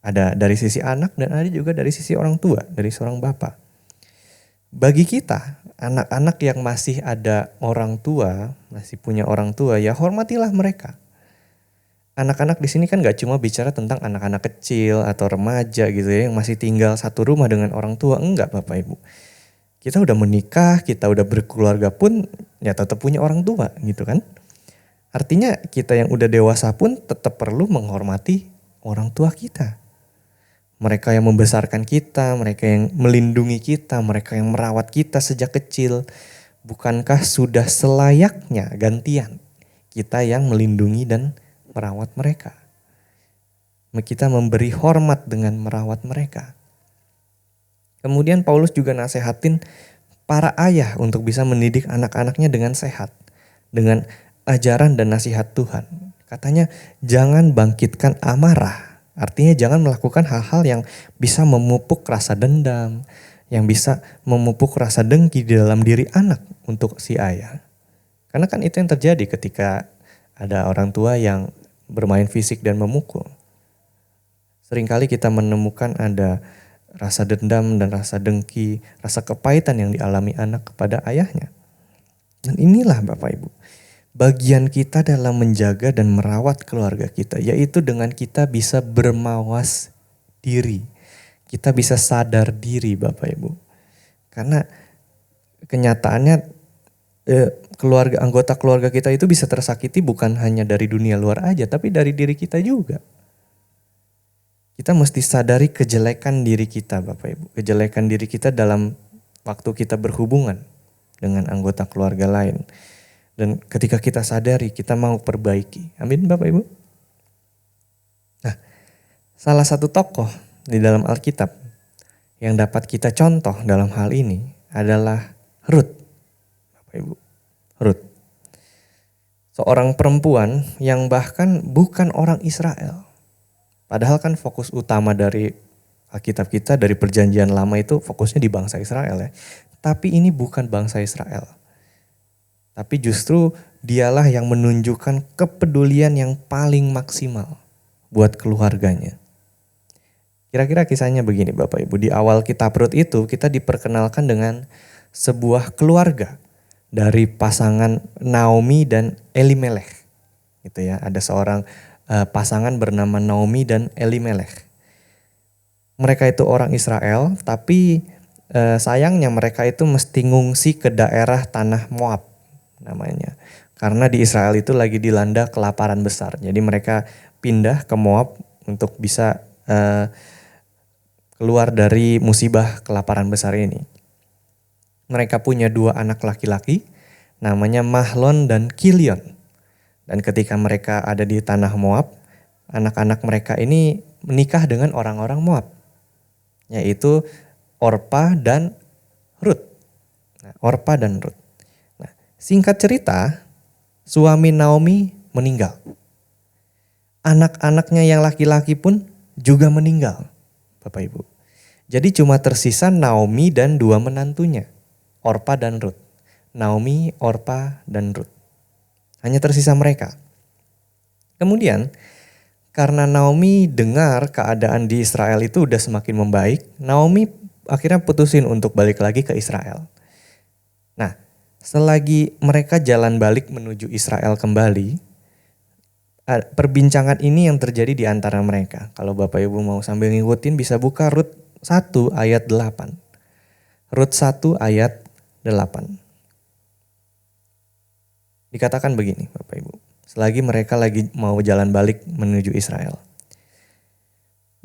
Ada dari sisi anak dan ada juga dari sisi orang tua, dari seorang bapak. Bagi kita, anak-anak yang masih ada orang tua, masih punya orang tua, ya hormatilah mereka. Anak-anak di sini kan gak cuma bicara tentang anak-anak kecil atau remaja gitu ya, yang masih tinggal satu rumah dengan orang tua. Enggak Bapak Ibu. Kita udah menikah, kita udah berkeluarga pun ya tetap punya orang tua gitu kan. Artinya kita yang udah dewasa pun tetap perlu menghormati orang tua kita. Mereka yang membesarkan kita, mereka yang melindungi kita, mereka yang merawat kita sejak kecil. Bukankah sudah selayaknya gantian kita yang melindungi dan merawat mereka? Kita memberi hormat dengan merawat mereka. Kemudian Paulus juga nasehatin para ayah untuk bisa mendidik anak-anaknya dengan sehat. Dengan ajaran dan nasihat Tuhan. Katanya jangan bangkitkan amarah. Artinya jangan melakukan hal-hal yang bisa memupuk rasa dendam, yang bisa memupuk rasa dengki di dalam diri anak untuk si ayah. Karena kan itu yang terjadi ketika ada orang tua yang bermain fisik dan memukul. Seringkali kita menemukan ada rasa dendam dan rasa dengki, rasa kepahitan yang dialami anak kepada ayahnya. Dan inilah Bapak Ibu, bagian kita dalam menjaga dan merawat keluarga kita, yaitu dengan kita bisa bermawas diri. Kita bisa sadar diri Bapak Ibu. Karena kenyataannya anggota keluarga kita itu bisa tersakiti bukan hanya dari dunia luar aja, tapi dari diri kita juga. Kita mesti sadari kejelekan diri kita Bapak Ibu. Kejelekan diri kita dalam waktu kita berhubungan dengan anggota keluarga lain. Dan ketika kita sadari, kita mau perbaiki. Amin Bapak Ibu. Nah, salah satu tokoh di dalam Alkitab yang dapat kita contoh dalam hal ini adalah Rut. Bapak Ibu, Rut. Seorang perempuan yang bahkan bukan orang Israel. Padahal kan fokus utama dari Alkitab kita, dari perjanjian lama itu fokusnya di bangsa Israel ya. Tapi ini bukan bangsa Israel. Tapi justru dialah yang menunjukkan kepedulian yang paling maksimal buat keluarganya. Kira-kira kisahnya begini Bapak Ibu. Di awal kitab Rut itu kita diperkenalkan dengan sebuah keluarga dari pasangan Naomi dan Elimelech. Gitu ya, ada seorang pasangan bernama Naomi dan Elimelech. Mereka itu orang Israel, tapi sayangnya mereka itu mesti ngungsi ke daerah tanah Moab namanya. Karena di Israel itu lagi dilanda kelaparan besar. Jadi mereka pindah ke Moab untuk bisa keluar dari musibah kelaparan besar ini. Mereka punya 2 anak laki-laki, namanya Mahlon dan Kilion. Dan ketika mereka ada di tanah Moab, anak-anak mereka ini menikah dengan orang-orang Moab. Yaitu Orpa dan Rut. Nah, Orpa dan Rut. Nah, singkat cerita, suami Naomi meninggal. Anak-anaknya yang laki-laki pun juga meninggal, Bapak Ibu. Jadi cuma tersisa Naomi dan 2 menantunya, Orpa dan Rut. Naomi, Orpa, dan Rut. Hanya tersisa mereka. Kemudian karena Naomi dengar keadaan di Israel itu udah semakin membaik, Naomi akhirnya putusin untuk balik lagi ke Israel. Nah, selagi mereka jalan balik menuju Israel kembali, perbincangan ini yang terjadi di antara mereka. Kalau Bapak Ibu mau sambil ngikutin bisa buka Rut 1 ayat 8. Rut 1 ayat 8. Dikatakan begini Bapak Ibu, selagi mereka lagi mau jalan balik menuju Israel.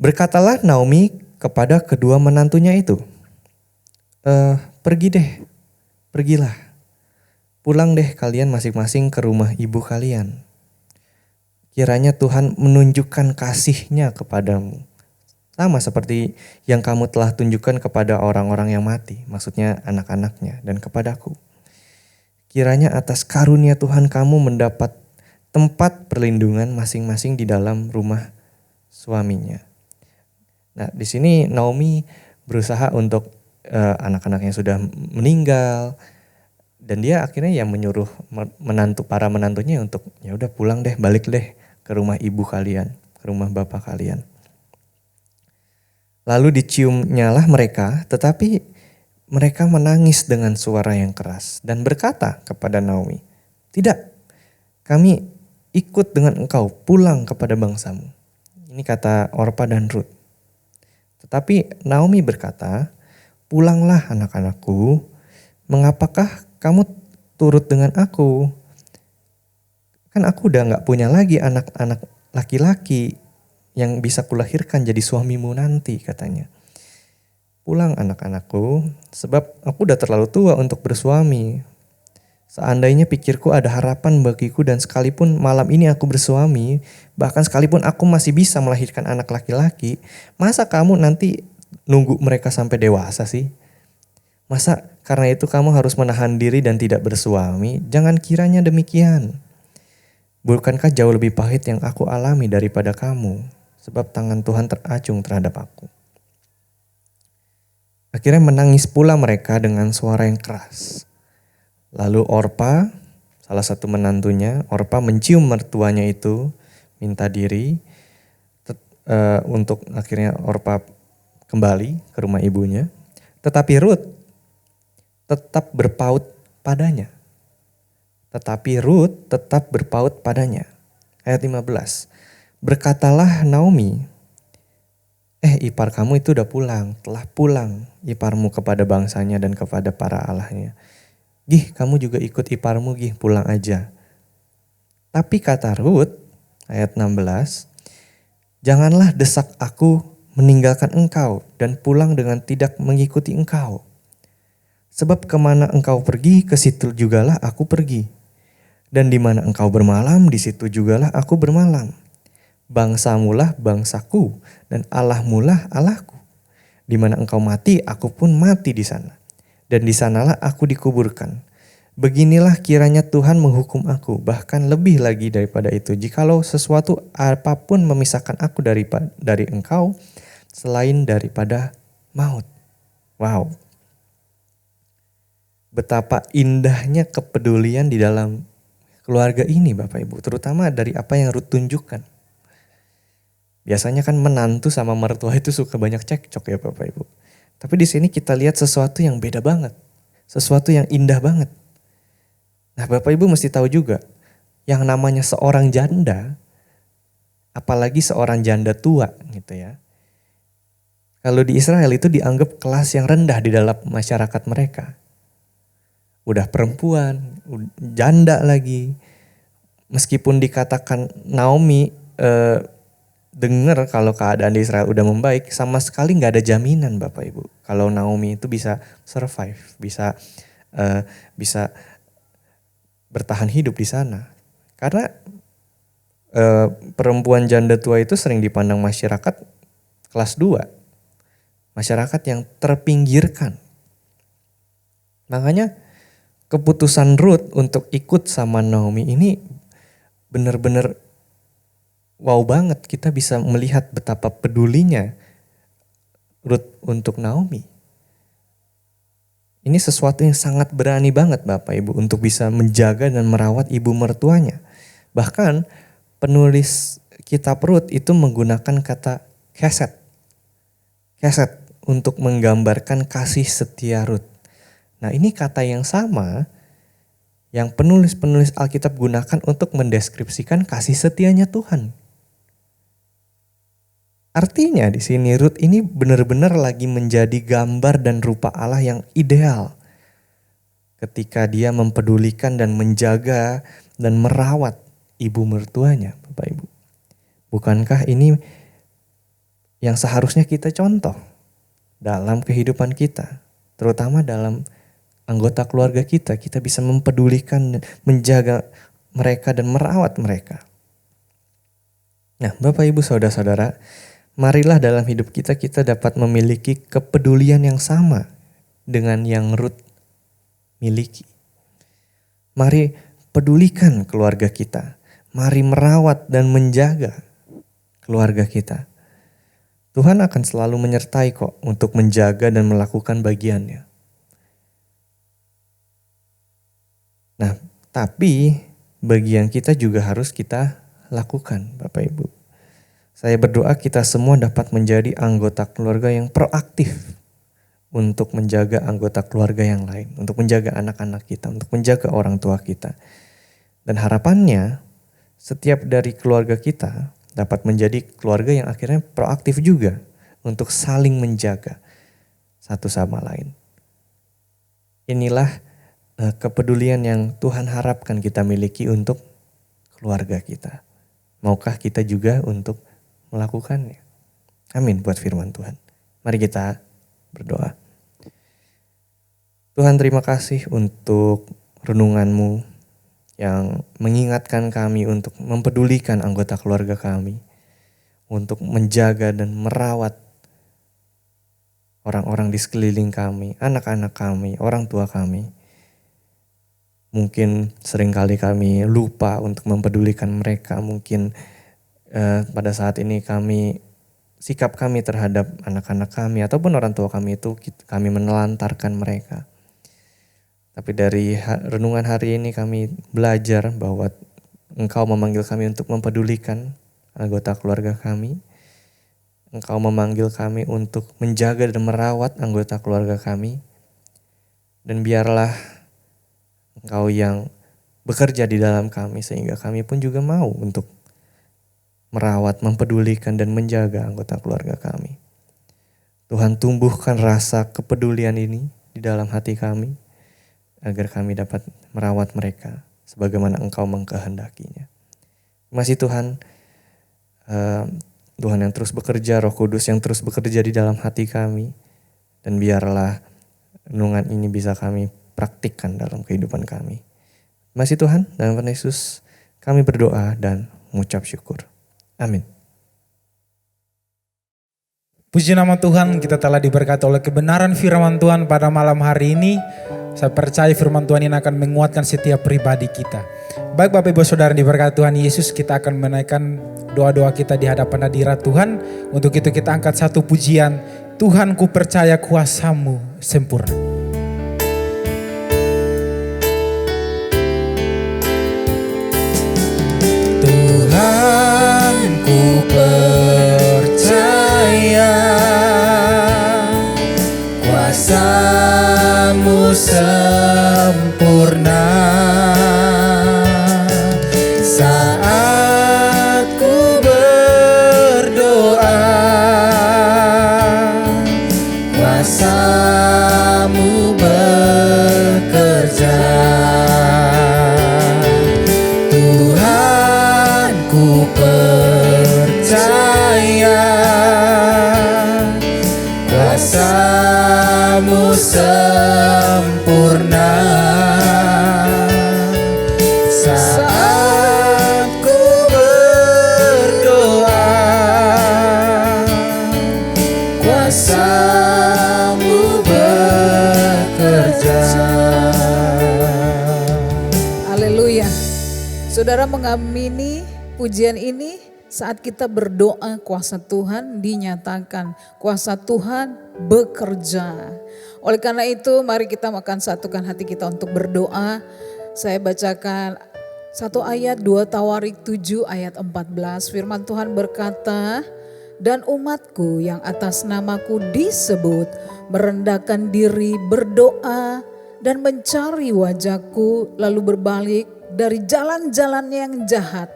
Berkatalah Naomi kepada kedua menantunya itu, pergi deh, pergilah. Pulang deh kalian masing-masing ke rumah ibu kalian. Kiranya Tuhan menunjukkan kasih-Nya kepadamu. Sama seperti yang kamu telah tunjukkan kepada orang-orang yang mati, maksudnya anak-anaknya dan kepadaku. Kiranya atas karunia Tuhan kamu mendapat tempat perlindungan masing-masing di dalam rumah suaminya. Nah, di sini Naomi berusaha untuk anak-anaknya sudah meninggal, dan dia akhirnya yang menyuruh para menantunya untuk ya udah pulang deh, balik deh ke rumah ibu kalian, ke rumah bapak kalian. Lalu diciumnyalah mereka, tetapi mereka menangis dengan suara yang keras dan berkata kepada Naomi, "Tidak, kami ikut dengan engkau pulang kepada bangsamu." Ini kata Orpa dan Rut. Tetapi Naomi berkata, "Pulanglah anak-anakku, mengapakah kamu turut dengan aku? Kan aku udah gak punya lagi anak-anak laki-laki yang bisa kulahirkan jadi suamimu nanti," katanya. "Pulang anak-anakku, sebab aku udah terlalu tua untuk bersuami. Seandainya pikirku ada harapan bagiku dan sekalipun malam ini aku bersuami, bahkan sekalipun aku masih bisa melahirkan anak laki-laki, masa kamu nanti nunggu mereka sampai dewasa sih? Masa karena itu kamu harus menahan diri dan tidak bersuami? Jangan kiranya demikian. Bukankah jauh lebih pahit yang aku alami daripada kamu? Sebab tangan Tuhan teracung terhadap aku." Akhirnya menangis pula mereka dengan suara yang keras. Lalu Orpa, salah satu menantunya, Orpa mencium mertuanya itu, minta diri untuk akhirnya Orpa kembali ke rumah ibunya. Tetapi Rut tetap berpaut padanya. Ayat 15. Berkatalah Naomi, ipar kamu itu udah pulang, telah pulang iparmu kepada bangsanya dan kepada para allahnya. Gih, kamu juga ikut iparmu, gih, pulang aja. Tapi kata Rut, ayat 16, janganlah desak aku meninggalkan engkau dan pulang dengan tidak mengikuti engkau. Sebab kemana engkau pergi, ke situ jugalah aku pergi. Dan di mana engkau bermalam, di situ jugalah aku bermalam. Bangsamulah bangsaku dan Allahmulah Allahku. Di mana engkau mati, aku pun mati di sana. Dan di sanalah aku dikuburkan. Beginilah kiranya Tuhan menghukum aku, bahkan lebih lagi daripada itu. Jikalau sesuatu apapun memisahkan aku dari engkau, selain daripada maut. Wow. Betapa indahnya kepedulian di dalam keluarga ini Bapak Ibu. Terutama dari apa yang Rut tunjukkan. Biasanya kan menantu sama mertua itu suka banyak cekcok ya Bapak Ibu. Tapi di sini kita lihat sesuatu yang beda banget. Sesuatu yang indah banget. Nah Bapak Ibu mesti tahu juga. Yang namanya seorang janda. Apalagi seorang janda tua gitu ya. Kalau di Israel itu dianggap kelas yang rendah di dalam masyarakat mereka. Udah perempuan, janda lagi. Meskipun dikatakan Naomi dengar kalau keadaan di Israel udah membaik, sama sekali gak ada jaminan Bapak Ibu. Kalau Naomi itu bisa survive, bisa bertahan hidup di sana. Karena perempuan janda tua itu sering dipandang masyarakat kelas 2. Masyarakat yang terpinggirkan. Makanya keputusan Rut untuk ikut sama Naomi ini benar-benar wow banget. Kita bisa melihat betapa pedulinya Rut untuk Naomi. Ini sesuatu yang sangat berani banget Bapak Ibu untuk bisa menjaga dan merawat ibu mertuanya. Bahkan penulis kitab Rut itu menggunakan kata keset. Keset untuk menggambarkan kasih setia Rut. Nah ini kata yang sama yang penulis-penulis Alkitab gunakan untuk mendeskripsikan kasih setianya Tuhan. Artinya di sini Rut ini benar-benar lagi menjadi gambar dan rupa Allah yang ideal. Ketika dia mempedulikan dan menjaga dan merawat ibu mertuanya Bapak Ibu. Bukankah ini yang seharusnya kita contoh dalam kehidupan kita, terutama dalam anggota keluarga kita. Kita bisa mempedulikan, menjaga mereka dan merawat mereka. Nah, Bapak Ibu Saudara-saudara, marilah dalam hidup kita dapat memiliki kepedulian yang sama dengan yang Ruth miliki. Mari pedulikan keluarga kita. Mari merawat dan menjaga keluarga kita. Tuhan akan selalu menyertai kok untuk menjaga dan melakukan bagiannya. Nah, tapi bagian kita juga harus kita lakukan, Bapak Ibu. Saya berdoa kita semua dapat menjadi anggota keluarga yang proaktif untuk menjaga anggota keluarga yang lain, untuk menjaga anak-anak kita, untuk menjaga orang tua kita. Dan harapannya setiap dari keluarga kita dapat menjadi keluarga yang akhirnya proaktif juga untuk saling menjaga satu sama lain. Inilah kepedulian yang Tuhan harapkan kita miliki untuk keluarga kita. Maukah kita juga untuk melakukannya? Amin buat firman Tuhan. Mari kita berdoa. Tuhan, terima kasih untuk renungan-Mu yang mengingatkan kami untuk mempedulikan anggota keluarga kami, untuk menjaga dan merawat orang-orang di sekeliling kami, anak-anak kami, orang tua kami. Mungkin seringkali kami lupa untuk mempedulikan mereka, mungkin pada saat ini sikap kami terhadap anak-anak kami ataupun orang tua kami itu kami menelantarkan mereka. Tapi dari renungan hari ini kami belajar bahwa Engkau memanggil kami untuk mempedulikan anggota keluarga kami. Engkau memanggil kami untuk menjaga dan merawat anggota keluarga kami. Dan biarlah Engkau yang bekerja di dalam kami sehingga kami pun juga mau untuk merawat, mempedulikan dan menjaga anggota keluarga kami. Tuhan, tumbuhkan rasa kepedulian ini di dalam hati kami, agar kami dapat merawat mereka sebagaimana Engkau mengkehendakinya. Terima kasih Tuhan, Tuhan yang terus bekerja, Roh Kudus yang terus bekerja di dalam hati kami. Dan biarlah renungan ini bisa kami praktikkan dalam kehidupan kami. Terima kasih Tuhan, dalam nama Yesus kami berdoa dan mengucap syukur. Amin. Puji nama Tuhan, kita telah diberkati oleh kebenaran firman Tuhan pada malam hari ini. Saya percaya firman Tuhan ini akan menguatkan setiap pribadi kita. Baik Bapak Ibu Saudara diberkati Tuhan Yesus, kita akan menaikkan doa-doa kita di hadapan hadirat Tuhan. Untuk itu kita angkat satu pujian, Tuhan ku percaya kuasa-Mu sempurna. Tuhan ku percaya kuasa-Mu sempurna. Saat ku berdoa, kuasa-Mu bekerja. Tuhan ku percaya kuasa-Mu sempurna. Saat ku berdoa, kuasa-Mu bekerja. Haleluya. Saudara mengamini pujian ini, saat kita berdoa kuasa Tuhan dinyatakan, kuasa Tuhan bekerja. Oleh karena itu mari kita akan satukan hati kita untuk berdoa. Saya bacakan satu ayat 2 Tawarik 7 ayat 14. Firman Tuhan berkata, dan umatku yang atas namaku disebut merendahkan diri, berdoa dan mencari wajahku, lalu berbalik dari jalan-jalannya yang jahat,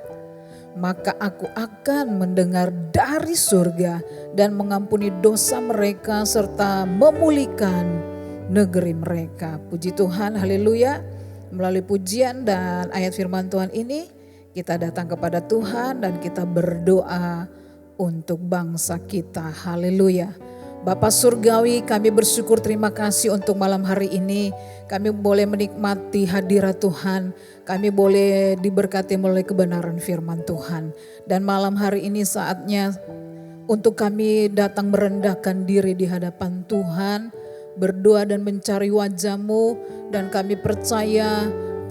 maka aku akan mendengar dari surga dan mengampuni dosa mereka serta memulihkan negeri mereka. Puji Tuhan, haleluya. Melalui pujian dan ayat firman Tuhan ini, kita datang kepada Tuhan dan kita berdoa untuk bangsa kita. Haleluya. Bapa Surgawi, kami bersyukur, terima kasih untuk malam hari ini. Kami boleh menikmati hadirat Tuhan. Kami boleh diberkati melalui kebenaran firman Tuhan. Dan malam hari ini saatnya untuk kami datang merendahkan diri di hadapan Tuhan, berdoa dan mencari wajah-Mu, dan kami percaya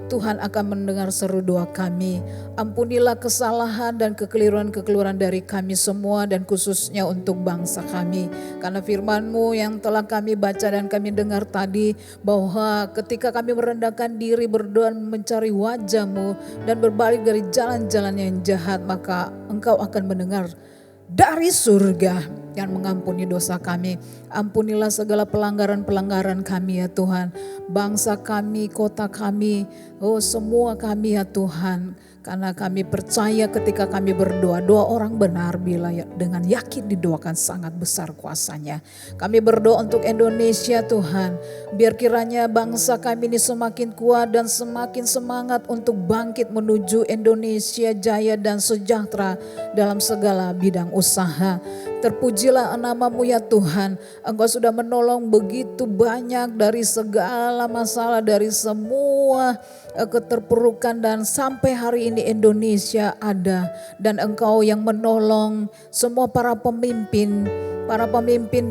Tuhan akan mendengar seru doa kami. Ampunilah kesalahan dan kekeliruan-kekeliruan dari kami semua, dan khususnya untuk bangsa kami. Karena firman-Mu yang telah kami baca dan kami dengar tadi, bahwa ketika kami merendahkan diri, berdoa mencari wajah-Mu, dan berbalik dari jalan-jalan yang jahat, maka Engkau akan mendengar dari surga dan mengampuni dosa kami. Ampunilah segala pelanggaran-pelanggaran kami ya Tuhan. Bangsa kami, kota kami, semua kami ya Tuhan. Karena kami percaya ketika kami berdoa, doa orang benar bila dengan yakin didoakan sangat besar kuasanya. Kami berdoa untuk Indonesia Tuhan. Biar kiranya bangsa kami ini semakin kuat dan semakin semangat untuk bangkit menuju Indonesia jaya dan sejahtera dalam segala bidang usaha. Terpujilah nama-Mu ya Tuhan. Engkau sudah menolong begitu banyak dari segala masalah, dari semua keterpurukan, dan sampai hari ini Indonesia ada, dan Engkau yang menolong semua para pemimpin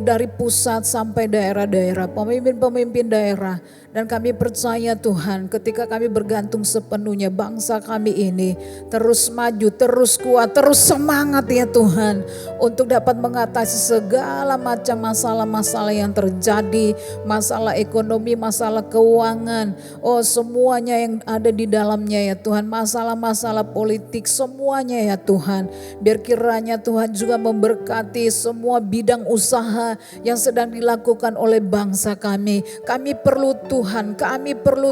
dari pusat sampai daerah-daerah, pemimpin-pemimpin daerah. Dan kami percaya Tuhan, ketika kami bergantung sepenuhnya, bangsa kami ini terus maju, terus kuat, terus semangat ya Tuhan, untuk dapat mengatasi segala macam masalah-masalah yang terjadi, masalah ekonomi, masalah keuangan, semuanya yang ada di dalamnya ya Tuhan, masalah-masalah politik semuanya ya Tuhan. Biar kiranya Tuhan juga memberkati semua bidang usaha yang sedang dilakukan oleh bangsa kami. Kami perlu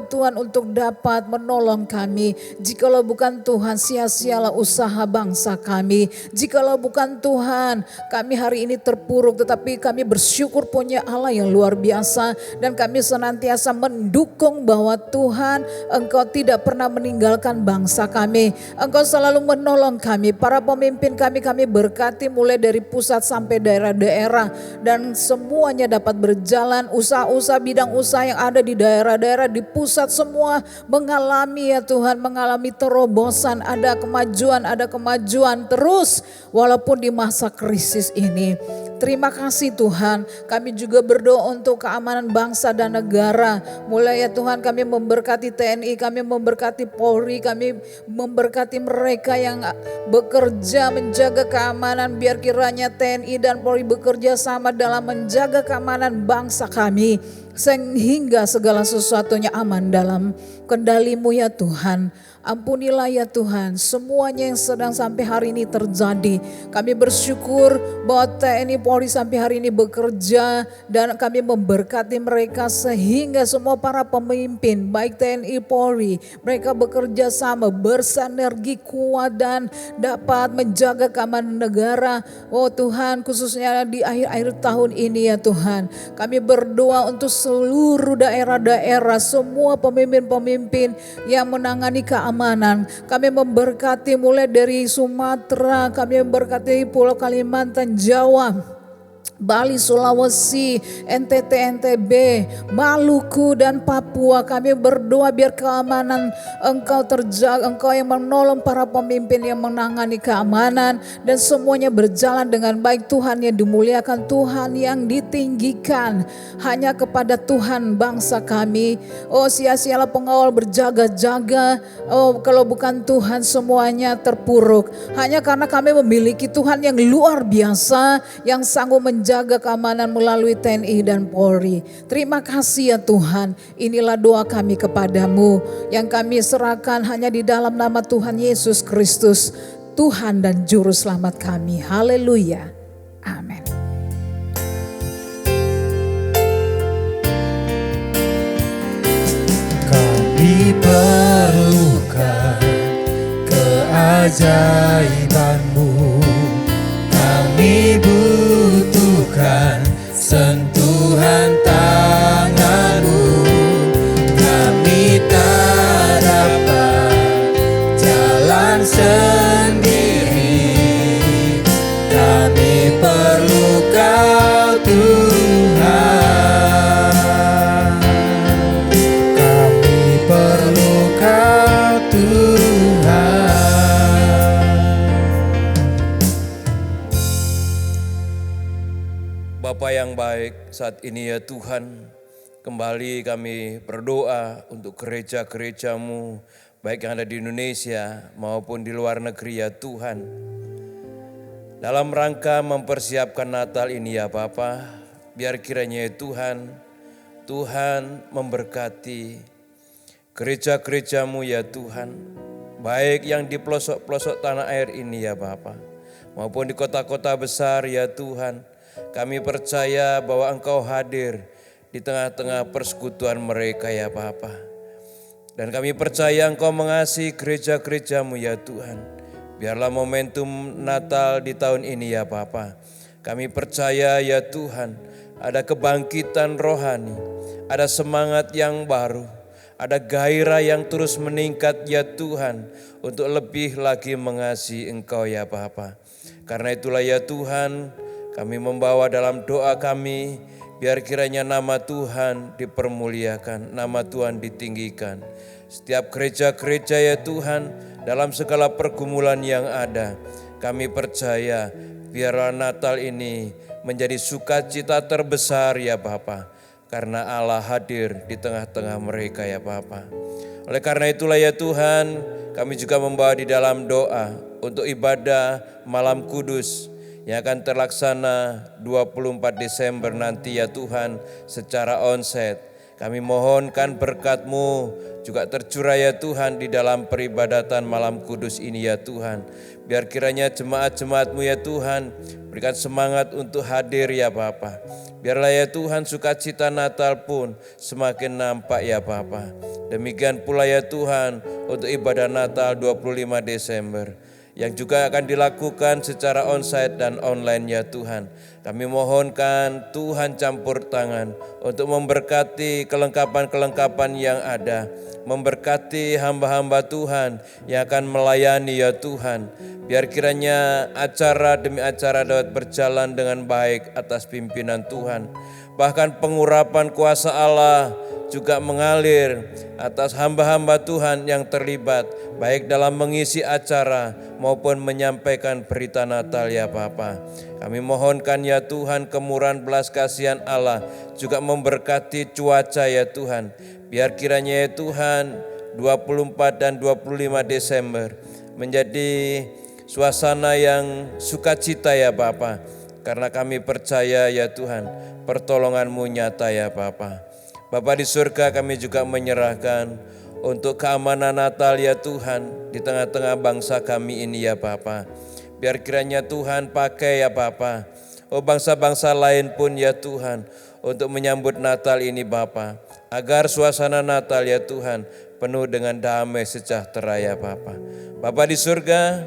Tuhan untuk dapat menolong kami. Jikalau bukan Tuhan, sia-sialah usaha bangsa kami. Jikalau bukan Tuhan, kami hari ini terpuruk, tetapi kami bersyukur punya Allah yang luar biasa, dan kami senantiasa mendukung bahwa Tuhan, Engkau tidak pernah meninggalkan bangsa kami. Engkau selalu menolong kami, para pemimpin kami berkati mulai dari pusat sampai daerah-daerah, dan semuanya dapat berjalan. Usaha-usaha bidang usaha yang ada di daerah-daerah, di pusat semua mengalami ya Tuhan, mengalami terobosan, ada kemajuan terus walaupun di masa krisis ini. Terima kasih Tuhan. Kami juga berdoa untuk keamanan bangsa dan negara. Mulai ya Tuhan, kami memberkati TNI, kami memberkati Polri, kami memberkati mereka yang bekerja menjaga keamanan. Biar kiranya TNI dan Polri bekerja sama dalam menjaga keamanan bangsa kami, sehingga segala sesuatunya aman dalam kendali-Mu ya Tuhan. Ampunilah ya Tuhan semuanya yang sedang sampai hari ini terjadi. Kami bersyukur bahwa TNI Polri sampai hari ini bekerja, dan kami memberkati mereka sehingga semua para pemimpin baik TNI Polri, mereka bekerja sama, bersinergi kuat dan dapat menjaga keamanan negara. Oh Tuhan, khususnya di akhir-akhir tahun ini ya Tuhan, kami berdoa untuk seluruh daerah-daerah, semua pemimpin-pemimpin yang menangani keamanan. Kami memberkati mulai dari Sumatera, kami memberkati Pulau Kalimantan, Jawa, Bali, Sulawesi, NTT, NTB, Maluku dan Papua. Kami berdoa biar keamanan Engkau terjaga, Engkau yang menolong para pemimpin yang menangani keamanan, dan semuanya berjalan dengan baik. Tuhan yang dimuliakan, Tuhan yang ditinggikan. Hanya kepada Tuhan bangsa kami. Oh sia-sialah pengawal berjaga-jaga. Oh kalau bukan Tuhan semuanya terpuruk. Hanya karena kami memiliki Tuhan yang luar biasa, yang sanggup menjaga keamanan melalui TNI dan Polri. Terima kasih ya Tuhan. Inilah doa kami kepadamu yang kami serahkan hanya di dalam nama Tuhan Yesus Kristus, Tuhan dan Juru Selamat kami. Haleluya. Amin. Kami perlukan keajaiban-Mu. Kami butuhkan sentuhan tangan-Mu. Kami tak dapat jalan sendiri. yang baik, saat ini ya Tuhan, kembali kami berdoa untuk gereja-gereja-Mu, baik yang ada di Indonesia maupun di luar negeri ya Tuhan. Dalam rangka mempersiapkan Natal ini ya Bapa, biar kiranya ya Tuhan memberkati gereja-gereja-Mu ya Tuhan, baik yang di pelosok-pelosok tanah air ini ya Bapa, maupun di kota-kota besar ya Tuhan. Kami percaya bahwa Engkau hadir di tengah-tengah persekutuan mereka ya Bapa. Dan kami percaya Engkau mengasihi gereja-gereja-Mu ya Tuhan. Biarlah momentum Natal di tahun ini ya Bapa. Kami percaya ya Tuhan, ada kebangkitan rohani, ada semangat yang baru, ada gairah yang terus meningkat ya Tuhan, untuk lebih lagi mengasihi Engkau ya Bapa. Karena itulah ya Tuhan, kami membawa dalam doa kami, biar kiranya nama Tuhan dipermuliakan, nama Tuhan ditinggikan. Setiap gereja-gereja ya Tuhan, dalam segala pergumulan yang ada, kami percaya biarlah Natal ini menjadi sukacita terbesar ya Bapa, karena Allah hadir di tengah-tengah mereka ya Bapa. Oleh karena itulah ya Tuhan, kami juga membawa di dalam doa untuk ibadah Malam Kudus yang akan terlaksana 24 Desember nanti ya Tuhan secara onsite. Kami mohonkan berkat-Mu juga tercurah ya Tuhan di dalam peribadatan Malam Kudus ini ya Tuhan. Biar kiranya jemaat-jemaat-Mu ya Tuhan berikan semangat untuk hadir ya Bapa. Biarlah ya Tuhan sukacita Natal pun semakin nampak ya Bapa. Demikian pula ya Tuhan untuk ibadah Natal 25 Desember. Yang juga akan dilakukan secara onsite dan online ya Tuhan. Kami mohonkan Tuhan campur tangan untuk memberkati kelengkapan-kelengkapan yang ada. Memberkati hamba-hamba Tuhan yang akan melayani ya Tuhan. Biar kiranya acara demi acara dapat berjalan dengan baik atas pimpinan Tuhan. Bahkan pengurapan kuasa Allah juga mengalir atas hamba-hamba Tuhan yang terlibat, baik dalam mengisi acara maupun menyampaikan berita Natal ya Bapa. Kami mohonkan ya Tuhan kemurahan belas kasihan Allah juga memberkati cuaca ya Tuhan. Biar kiranya ya Tuhan 24 dan 25 Desember menjadi suasana yang sukacita ya Bapa. Karena kami percaya ya Tuhan pertolongan-Mu nyata ya Bapa. Bapa di surga, kami juga menyerahkan untuk keamanan Natal ya Tuhan di tengah-tengah bangsa kami ini ya Bapa. Biar kiranya Tuhan pakai ya Bapa, bangsa-bangsa lain pun ya Tuhan untuk menyambut Natal ini Bapa. Agar suasana Natal ya Tuhan penuh dengan damai sejahtera ya Bapa. Bapa di surga,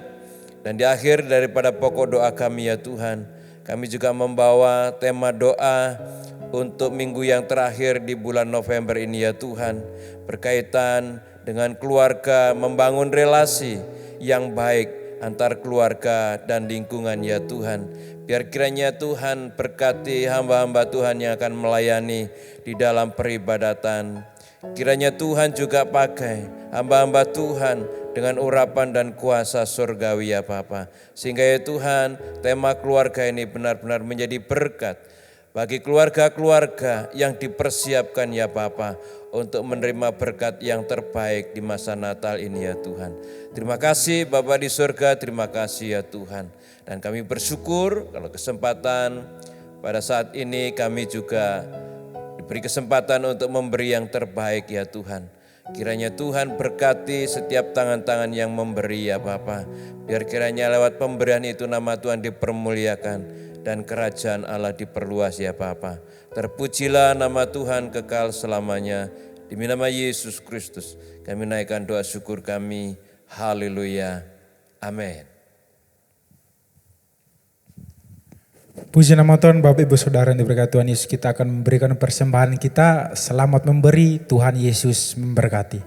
dan di akhir daripada pokok doa kami ya Tuhan, kami juga membawa tema doa untuk minggu yang terakhir di bulan November ini ya Tuhan, berkaitan dengan keluarga, membangun relasi yang baik antar keluarga dan lingkungan ya Tuhan. Biar kiranya Tuhan berkati hamba-hamba Tuhan yang akan melayani di dalam peribadatan. Kiranya Tuhan juga pakai hamba-hamba Tuhan dengan urapan dan kuasa surgawi ya Bapa. Sehingga ya Tuhan, tema keluarga ini benar-benar menjadi berkat bagi keluarga-keluarga yang dipersiapkan ya Bapa untuk menerima berkat yang terbaik di masa Natal ini ya Tuhan. Terima kasih Bapa di surga, terima kasih ya Tuhan. Dan kami bersyukur kalau kesempatan pada saat ini kami juga diberi kesempatan untuk memberi yang terbaik ya Tuhan. Kiranya Tuhan berkati setiap tangan-tangan yang memberi ya Bapa. Biar kiranya lewat pemberian itu nama Tuhan dipermuliakan dan kerajaan Allah diperluas ya Bapa. Terpujilah nama Tuhan kekal selamanya. Demi nama Yesus Kristus kami naikkan doa syukur kami. Haleluya. Amin. Puji nama Tuhan, Bapak Ibu Saudara yang diberkati Tuhan Yesus. Kita akan memberikan persembahan kita. Selamat memberi, Tuhan Yesus memberkati.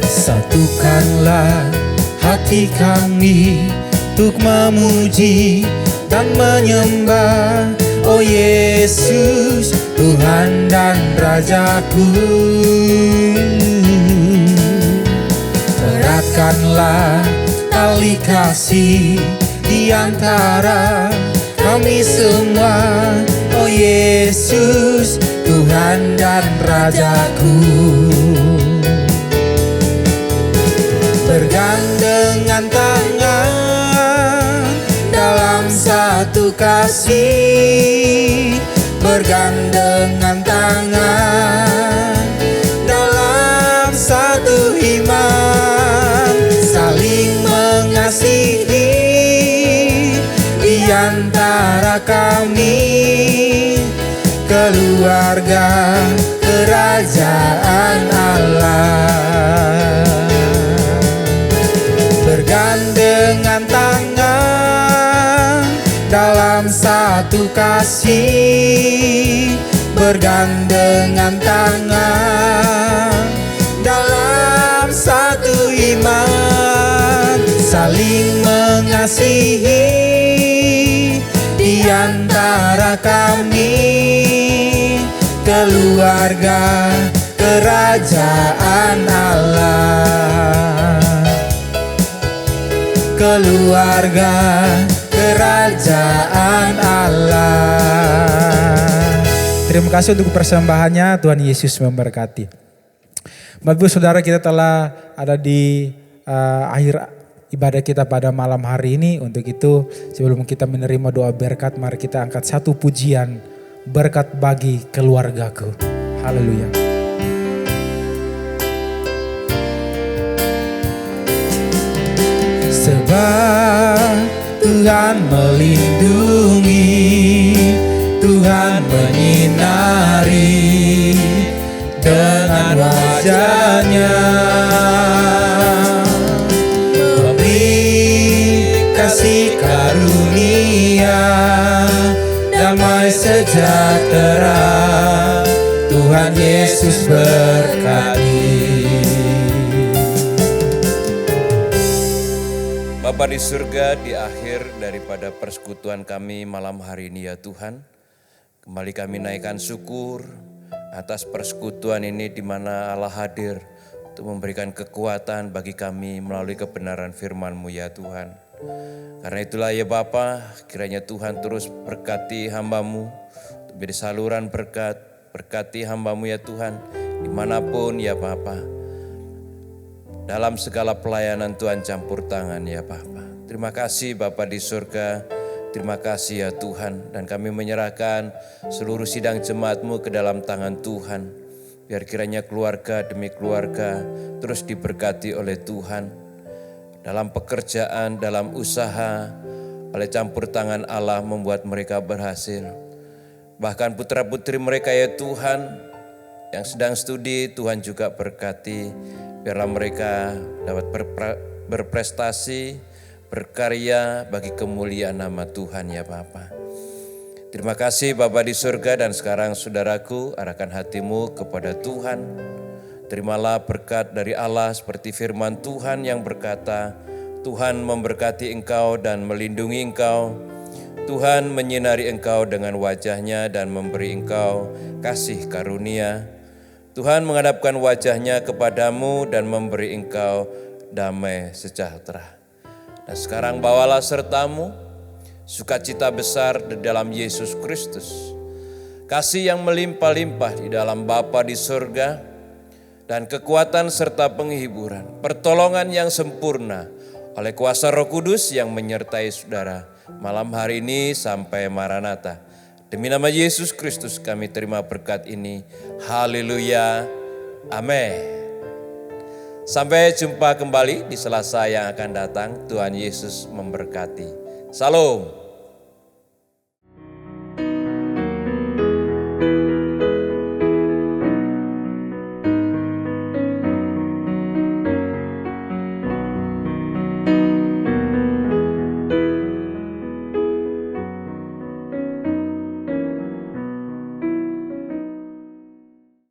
Satukanlah hati kami untuk memuji dan menyembah oh Yesus, Tuhan dan Rajaku. Eratkanlah tali kasih di antara kami semua, oh Yesus, Tuhan dan Rajaku. Bergandengan tangan dalam satu kasih, bergandengan tangan dalam satu iman, saling mengasihi di antara kami, keluarga kerajaan Allah. Bergandengan tangan dalam satu kasih, bergandengan tangan dalam satu iman, saling mengasihi di antara kami, keluarga kerajaan Allah, keluarga kerajaan Allah. Terima kasih untuk persembahannya, Tuhan Yesus memberkati. Bapak Ibu Saudara, kita telah ada di akhir ibadah kita pada malam hari ini. Untuk itu sebelum kita menerima doa berkat, mari kita angkat satu pujian berkat bagi keluargaku. Haleluya. Sebab Tuhan melindungi, Tuhan menyinari dengan wajah-Nya, memberi kasih karunia, damai sejahtera, Tuhan Yesus berkati. Bapa di surga, di akhir daripada persekutuan kami malam hari ini ya Tuhan, kembali kami naikkan syukur atas persekutuan ini di mana Allah hadir untuk memberikan kekuatan bagi kami melalui kebenaran firman-Mu ya Tuhan. Karena itulah ya Bapa, kiranya Tuhan terus berkati hamba-Mu, untuk menjadi saluran berkat, berkati hamba-Mu ya Tuhan, dimanapun ya Bapa. Dalam segala pelayanan Tuhan campur tangan ya Bapa. Terima kasih Bapa di surga, terima kasih ya Tuhan. Dan kami menyerahkan seluruh sidang jemaat-Mu ke dalam tangan Tuhan. Biar kiranya keluarga demi keluarga terus diberkati oleh Tuhan. Dalam pekerjaan, dalam usaha, oleh campur tangan Allah membuat mereka berhasil. Bahkan putra-putri mereka ya Tuhan, yang sedang studi Tuhan juga berkati. Biarlah mereka dapat berprestasi, berkarya bagi kemuliaan nama Tuhan ya Bapa. Terima kasih Bapa di surga, dan sekarang saudaraku arahkan hatimu kepada Tuhan. Terimalah berkat dari Allah seperti firman Tuhan yang berkata, Tuhan memberkati engkau dan melindungi engkau. Tuhan menyinari engkau dengan wajah-Nya dan memberi engkau kasih karunia. Tuhan menghadapkan wajah-Nya kepadamu dan memberi engkau damai sejahtera. Dan sekarang bawalah sertamu sukacita besar di dalam Yesus Kristus, kasih yang melimpah-limpah di dalam Bapa di surga, dan kekuatan serta penghiburan, pertolongan yang sempurna oleh kuasa Roh Kudus yang menyertai saudara malam hari ini sampai Maranatha. Demi nama Yesus Kristus kami terima berkat ini. Haleluya. Amin. Sampai jumpa kembali di Selasa yang akan datang. Tuhan Yesus memberkati. Salam.